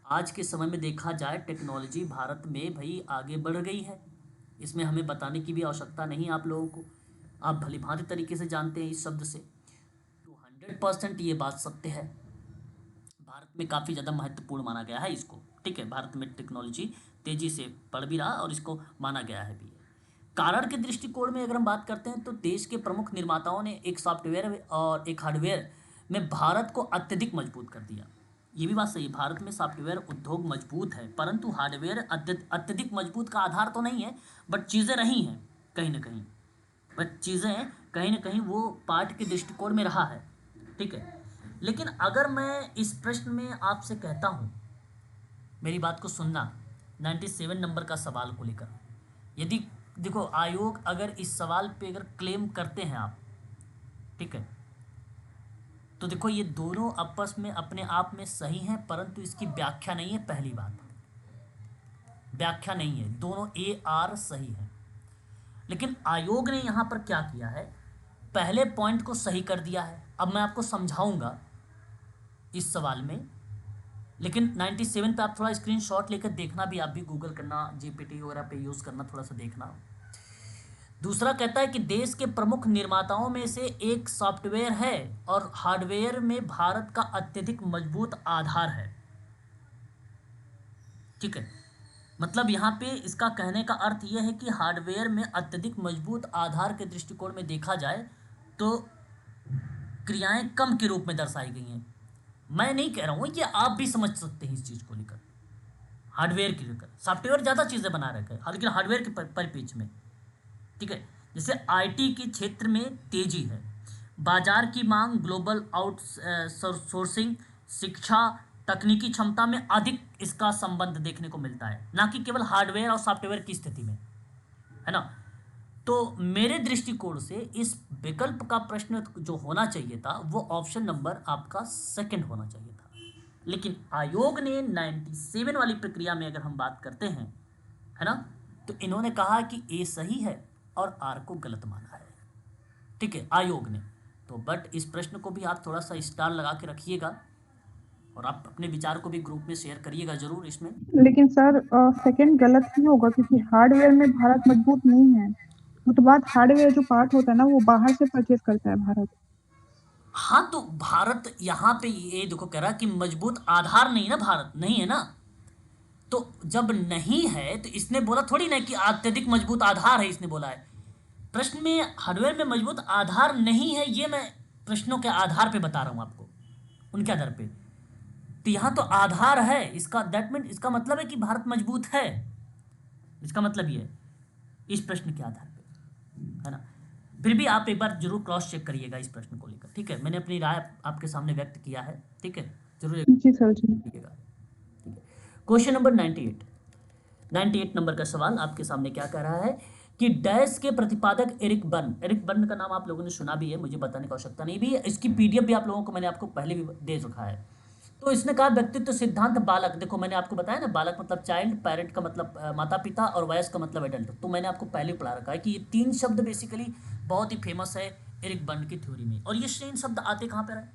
आज के समय में देखा जाए टेक्नोलॉजी भारत में भाई आगे बढ़ गई है, इसमें हमें बताने की भी आवश्यकता नहीं आप लोगों को, आप भलीभांति तरीके से जानते हैं इस शब्द से। तो 100% ये बात सत्य है, भारत में काफ़ी ज़्यादा महत्वपूर्ण माना गया है इसको, ठीक है। भारत में टेक्नोलॉजी तेज़ी से बढ़ भी रहा और इसको माना गया है भी। कारण के दृष्टिकोण में अगर हम बात करते हैं तो देश के प्रमुख निर्माताओं ने एक सॉफ्टवेयर और एक हार्डवेयर में भारत को अत्यधिक मजबूत कर दिया। ये भी बात सही है, भारत में सॉफ्टवेयर उद्योग मजबूत है, परंतु हार्डवेयर अत्यधिक मजबूत का आधार तो नहीं है, बट चीज़ें रही हैं कहीं ना कहीं, बट चीज़ें कहीं ना कहीं वो पार्ट के दृष्टिकोण में रहा है, ठीक है। लेकिन अगर मैं इस प्रश्न में आपसे कहता हूँ, मेरी बात को सुनना, 97 नंबर का सवाल को लेकर, यदि देखो आयोग अगर इस सवाल पे अगर क्लेम करते हैं आप, ठीक है, तो देखो ये दोनों आपस में अपने आप में सही हैं, परंतु इसकी व्याख्या नहीं है। पहली बात, व्याख्या नहीं है, दोनों AR सही है। लेकिन आयोग ने यहाँ पर क्या किया है, पहले पॉइंट को सही कर दिया है। अब मैं आपको समझाऊंगा इस सवाल में, लेकिन 97 पे आप थोड़ा स्क्रीनशॉट लेकर देखना भी, आप भी गूगल करना, GPT वगैरह पे यूज़ करना, थोड़ा सा देखना। दूसरा कहता है कि देश के प्रमुख निर्माताओं में से एक सॉफ्टवेयर है और हार्डवेयर में भारत का अत्यधिक मजबूत आधार है, ठीक है। मतलब यहाँ पे इसका कहने का अर्थ यह है कि हार्डवेयर में अत्यधिक मजबूत आधार के दृष्टिकोण में देखा जाए तो क्रियाएं कम के रूप में दर्शाई गई हैं। मैं नहीं कह रहा हूँ, ये आप भी समझ सकते हैं इस चीज़ को लेकर, हार्डवेयर के लेकर। सॉफ्टवेयर ज़्यादा चीज़ें बना रखे हैं, लेकिन हार्डवेयर के परिप्रेक्ष्य में, ठीक है। जैसे IT के क्षेत्र में तेजी है, बाजार की मांग, ग्लोबल आउटसोर्सिंग, शिक्षा, तकनीकी क्षमता में अधिक इसका संबंध देखने को मिलता है, ना कि केवल हार्डवेयर और सॉफ्टवेयर की स्थिति में, है ना। तो मेरे दृष्टिकोण से इस विकल्प का प्रश्न जो होना चाहिए था वो ऑप्शन नंबर आपका सेकंड होना चाहिए था। लेकिन आयोग ने 97 वाली प्रक्रिया में अगर हम बात करते हैं, है ना, तो इन्होंने कहा कि A सही है और R को गलत माना है, ठीक है, आयोग ने। तो बट इस प्रश्न को भी आप थोड़ा सा स्टार लगा के रखिएगा और आप अपने विचार को भी ग्रुप में शेयर करिएगा जरूर इसमें। लेकिन सर सेकंड गलत क्यों होगा, क्योंकि हार्डवेयर में भारत मजबूत नहीं है। वो तो बात हार्डवेयर जो पार्ट होता है ना वो बाहर से परचेज करता है भारत। हाँ, तो भारत यहाँ पे ये देखो कह रहा कि मजबूत आधार नहीं ना, भारत नहीं है ना, तो जब नहीं है तो इसने बोला थोड़ी ना कि अत्यधिक मजबूत आधार है, इसने बोला है। प्रश्न में हार्डवेयर में मजबूत आधार नहीं है, ये मैं प्रश्नों के आधार पे बता रहा हूँ आपको, उनके आधार पे। तो यहाँ तो आधार है, इसका दैट मीन इसका मतलब है कि भारत मजबूत है, इसका मतलब ये है इस प्रश्न के आधार पे, है ना। फिर भी आप एक बार जरूर क्रॉस चेक करिएगा इस प्रश्न को लेकर, ठीक है। मैंने अपनी राय आपके सामने व्यक्त किया है, ठीक है, जरूर जी सर जी। करिएगा, ठीक है। क्वेश्चन नंबर 98 नंबर का सवाल आपके सामने क्या कह रहा है, कि डैश के प्रतिपादक एरिक बर्न का नाम आप लोगों ने सुना भी है, मुझे बताने की आवश्यकता नहीं भी है, इसकी पीडीएफ भी आप लोगों को मैंने आपको पहले भी दे रखा है। तो इसने कहा व्यक्तित्व सिद्धांत बालक, देखो मैंने आपको बताया ना, बालक मतलब चाइल्ड, पेरेंट का मतलब माता पिता, और वयस्क का मतलब एडल्ट। तो मैंने आपको पहले पढ़ा रखा है कि ये तीन शब्द बेसिकली बहुत ही फेमस है एरिक बर्न की थ्योरी में। और ये तीन शब्द आते कहाँ पर है,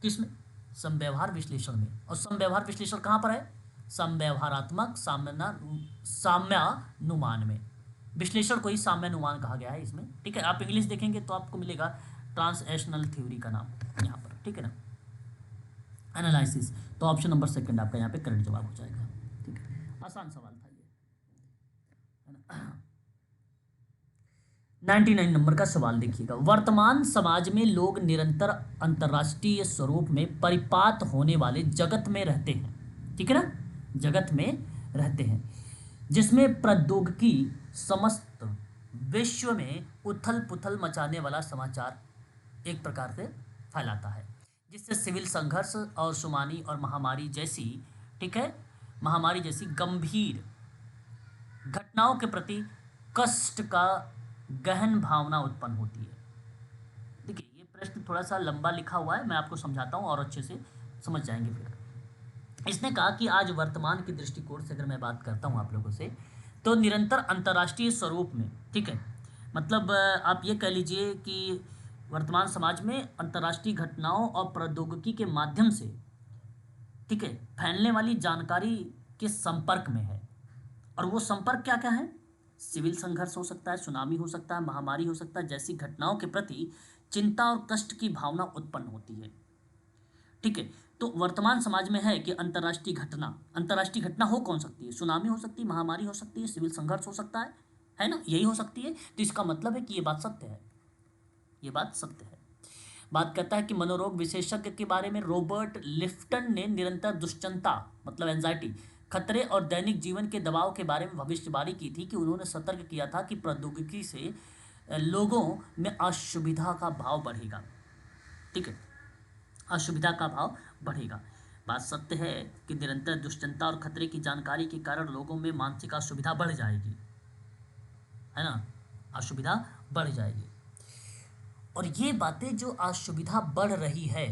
किसमें, समव्यवहार विश्लेषण में। और समव्यवहार विश्लेषण कहाँ पर है, समव्यवहारात्मक साम्यानुमान में। विश्लेषण को ही साम्यानुमान कहा गया है इसमें, ठीक है। आप इंग्लिश देखेंगे तो आपको मिलेगा ट्रांसएक्शनल थ्योरी का नाम यहाँ पर, ठीक है ना, एनालिसिस। तो ऑप्शन नंबर सेकंड आपका यहाँ पे करेक्ट जवाब हो जाएगा, ठीक है। आसान सवाल था ये, है ना। 99 नंबर का सवाल देखिएगा। वर्तमान समाज में लोग निरंतर अंतर्राष्ट्रीय स्वरूप में परिपात होने वाले जगत में रहते हैं, ठीक है ना, जगत में रहते हैं, जिसमें प्रौद्योगिकी समस्त विश्व में उथल पुथल मचाने वाला समाचार एक प्रकार से फैलाता है, जिससे सिविल संघर्ष और सुनामी और महामारी जैसी, ठीक है, महामारी जैसी गंभीर घटनाओं के प्रति कष्ट का गहन भावना उत्पन्न होती है। देखिए ये प्रश्न थोड़ा सा लंबा लिखा हुआ है, मैं आपको समझाता हूँ और अच्छे से समझ जाएंगे फिर। इसने कहा कि आज वर्तमान के दृष्टिकोण से अगर मैं बात करता हूँ आप लोगों से, तो निरंतर अंतर्राष्ट्रीय स्वरूप में, ठीक है, मतलब आप ये कह लीजिए कि वर्तमान समाज में अंतर्राष्ट्रीय घटनाओं और प्रौद्योगिकी के माध्यम से, ठीक है, फैलने वाली जानकारी के संपर्क में है। और वो संपर्क क्या क्या है, सिविल संघर्ष हो सकता है, सुनामी हो सकता है, महामारी हो सकता है, जैसी घटनाओं के प्रति चिंता और कष्ट की भावना उत्पन्न होती है, ठीक है। तो वर्तमान समाज में है कि अंतर्राष्ट्रीय घटना हो कौन सकती है, सुनामी हो सकती है, महामारी हो सकती है, सिविल संघर्ष हो सकता है ना, यही हो सकती है। तो इसका मतलब है कि ये बात सत्य है, ये बात सत्य है। बात करता है कि मनोरोग विशेषज्ञ के बारे में रॉबर्ट लिफ्टन ने निरंतर दुश्चिंता मतलब एंजाइटी, खतरे और दैनिक जीवन के दबाव के बारे में भविष्यवाणी की थी। कि उन्होंने सतर्क किया था कि प्रौद्योगिकी से लोगों में असुविधा का भाव बढ़ेगा, ठीक है, असुविधा का भाव बढ़ेगा। बात सत्य है कि निरंतर दुश्चिंता और खतरे की जानकारी के कारण लोगों में मानसिक असुविधा बढ़ जाएगी, है ना, असुविधा बढ़ जाएगी। और ये बातें जो असुविधा बढ़ रही है,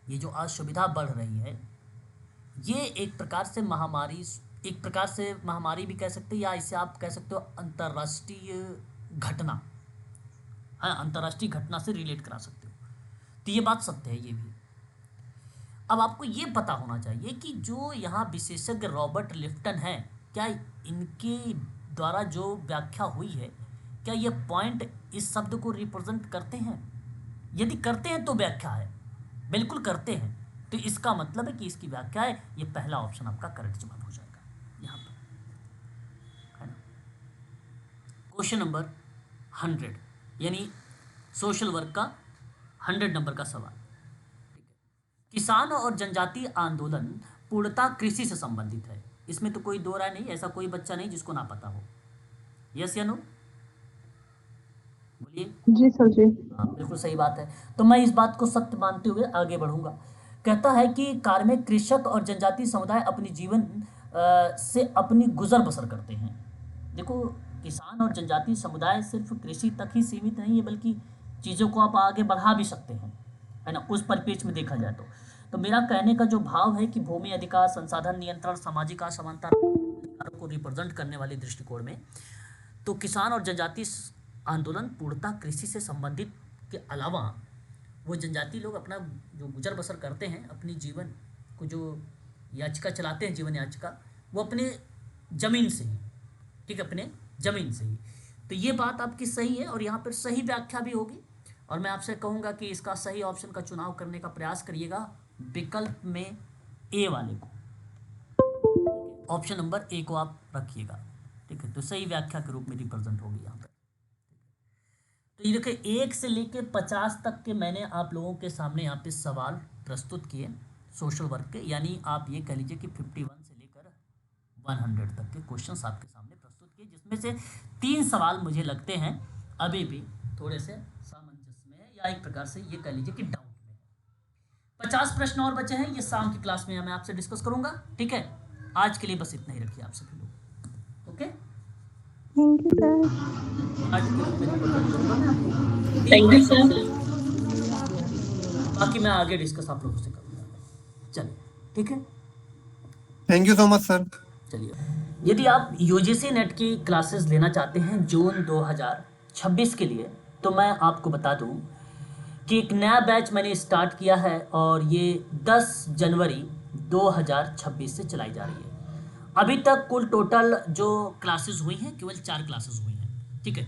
ये जो असुविधा बढ़ रही है, ये एक प्रकार से महामारी भी कह सकते हैं, या इसे आप कह सकते हो अंतर्राष्ट्रीय घटना, हाँ, अंतर्राष्ट्रीय घटना से रिलेट करा सकते हो। तो ये बात सत्य है ये भी। अब आपको ये पता होना चाहिए कि जो यहाँ विशेषज्ञ रॉबर्ट लिफ्टन है, क्या इनके द्वारा जो व्याख्या हुई है, क्या ये पॉइंट इस शब्द को रिप्रेजेंट करते हैं? यदि करते हैं तो व्याख्या है, बिल्कुल करते हैं, तो इसका मतलब है कि इसकी व्याख्या है। ये पहला ऑप्शन आपका करेक्ट जवाब हो जाएगा यहाँ पर, है ना। क्वेश्चन नंबर 100 यानी सोशल वर्क का 100 नंबर का सवाल, ठीक है। किसान और जनजातीय आंदोलन पूर्णतः कृषि से संबंधित है, इसमें तो कोई दो राय नहीं, ऐसा कोई बच्चा नहीं जिसको ना पता हो। यस या नो, बोलिए। जी सर जी। हाँ बिल्कुल सही बात है। तो मैं इस बात को सत्य मानते हुए आगे बढ़ूंगा। कहता है कि कार्मिक, कृषक और जनजातीय समुदाय अपनी जीवन से अपनी गुजर बसर करते हैं। देखो किसान और जनजातीय समुदाय सिर्फ कृषि तक ही सीमित नहीं है, बल्कि चीज़ों को आप आगे बढ़ा भी सकते हैं, है ना, उस परिप्रेक्ष्य में देखा जाए तो मेरा कहने का जो भाव है कि भूमि अधिकार, संसाधन नियंत्रण, सामाजिक असमानता अधिकारों को रिप्रेजेंट करने वाले दृष्टिकोण में तो किसान और जनजातीय आंदोलन पूर्णतः कृषि से संबंधित के अलावा वो जनजातीय लोग अपना जो गुजर बसर करते हैं, अपनी जीवन को जो याचिका चलाते हैं, जीवन याचिका, वो अपने ज़मीन से ही, ठीक है, अपने ज़मीन से ही। तो ये बात आपकी सही है और यहाँ पर सही व्याख्या भी होगी। और मैं आपसे कहूँगा कि इसका सही ऑप्शन का चुनाव करने का प्रयास करिएगा, विकल्प में ए वाले को, ऑप्शन नंबर ए को आप रखिएगा, ठीक है। तो सही व्याख्या के रूप में रिप्रेजेंट होगी यहाँ पर। तो ये देखिए 1 से लेकर 50 तक के मैंने आप लोगों के सामने यहाँ पे सवाल प्रस्तुत किए सोशल वर्क के, यानी आप ये कह लीजिए कि 51 से लेकर 100 तक के क्वेश्चंस आपके सामने प्रस्तुत किए, जिसमें से 3 सवाल मुझे लगते हैं अभी भी थोड़े से सामंजस्य में है, या एक प्रकार से ये कह लीजिए कि डाउट में है। 50 प्रश्न और बचे हैं, ये शाम की क्लास में मैं आपसे डिस्कस करूंगा, ठीक है। आज के लिए बस इतना ही रखिए आप सभी लोग, okay. Thank you sir. Part के रूप में रिप्रेजेंट करूंगा मैं आपको। Thank you sir. बाकी मैं आगे डिस्कस आप लोगों से करूंगा। चलिए ठीक है, thank you so much sir. चलिए यदि आप यूजीसी नेट की क्लासेस लेना चाहते हैं जून 2026 के लिए, तो मैं आपको बता दूं कि एक नया बैच मैंने स्टार्ट किया है और ये 10 जनवरी 2026 से चलाई जा रही है। अभी तक कुल टोटल जो क्लासेस हुई हैं केवल 4 क्लासेस हुई हैं, ठीक है।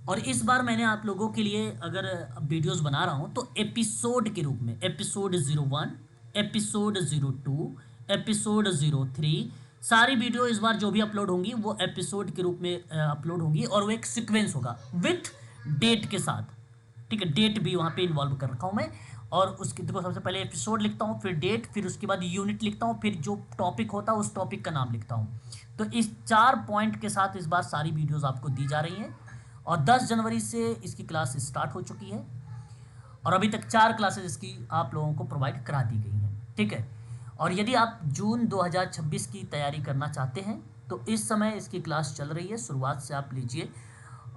और इस बार मैंने आप लोगों के लिए अगर वीडियोस बना रहा हूँ तो एपिसोड के रूप में, एपिसोड 01, एपिसोड 02, एपिसोड 03, सारी वीडियो इस बार जो भी अपलोड होंगी वो एपिसोड के रूप में अपलोड होंगी और वो एक सीक्वेंस होगा विथ डेट के साथ, ठीक है। डेट भी वहाँ पे इन्वॉल्व कर रखा हूँ मैं। और उसकी देखो, सबसे पहले एपिसोड लिखता हूँ, फिर डेट, फिर उसके बाद यूनिट लिखता हूँ, फिर जो टॉपिक होता है उस टॉपिक का नाम लिखता हूँ। तो इस 4 पॉइंट के साथ इस बार सारी वीडियोस आपको दी जा रही हैं और 10 जनवरी से इसकी क्लास स्टार्ट हो चुकी है और अभी तक 4 क्लासेस इसकी आप लोगों को प्रोवाइड करा दी गई हैं, ठीक है। और यदि आप जून 2026 की तैयारी करना चाहते हैं तो इस समय इसकी क्लास चल रही है, शुरुआत से आप लीजिए।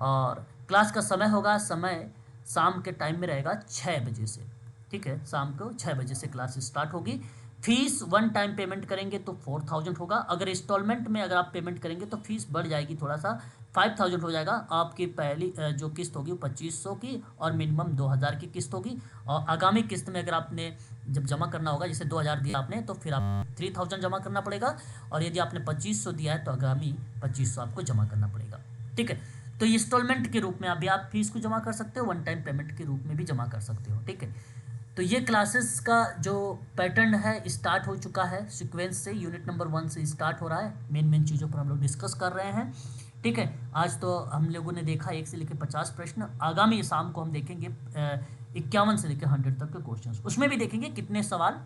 और क्लास का समय होगा, समय शाम के टाइम में रहेगा 6 बजे से, ठीक है। शाम को 6 बजे से क्लास स्टार्ट होगी। फीस 1 टाइम पेमेंट करेंगे तो 4000 होगा। अगर इंस्टॉलमेंट में अगर आप पेमेंट करेंगे तो फीस बढ़ जाएगी, थोड़ा सा 5000 हो जाएगा। आपकी पहली जो किस्त होगी वो 2500 की और मिनिमम 2000 की किस्त होगी। और आगामी किस्त में अगर आपने जब जमा करना होगा, जैसे 2000 दिया आपने तो फिर आप 3000 जमा करना पड़ेगा। और यदि आपने 2500 दिया है तो आगामी 2500 आपको जमा करना पड़ेगा, ठीक है। तो इंस्टॉलमेंट के रूप में अभी आप फीस को जमा कर सकते हो, 1 टाइम पेमेंट के रूप में भी जमा कर सकते हो, ठीक है। तो ये क्लासेस का जो पैटर्न है स्टार्ट हो चुका है, सीक्वेंस से यूनिट नंबर 1 से स्टार्ट हो रहा है। मेन चीज़ों पर हम लोग डिस्कस कर रहे हैं, ठीक है। आज तो हम लोगों ने देखा 1 से लेकर 50 प्रश्न। आगामी शाम को हम देखेंगे 51 से लेकर 100 तक के क्वेश्चंस। उसमें भी देखेंगे कितने सवाल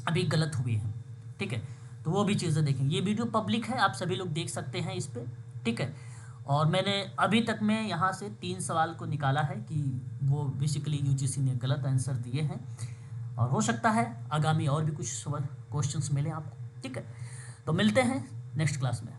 अभी गलत हुए हैं, ठीक है। तो वो भी चीज़ें देखेंगे। ये वीडियो पब्लिक है, आप सभी लोग देख सकते हैं इस पर, ठीक है। और मैंने अभी तक में यहाँ से 3 सवाल को निकाला है कि वो बेसिकली यूजीसी ने गलत आंसर दिए हैं और हो सकता है आगामी और भी कुछ क्वेश्चंस मिले आपको, ठीक है। तो मिलते हैं नेक्स्ट क्लास में।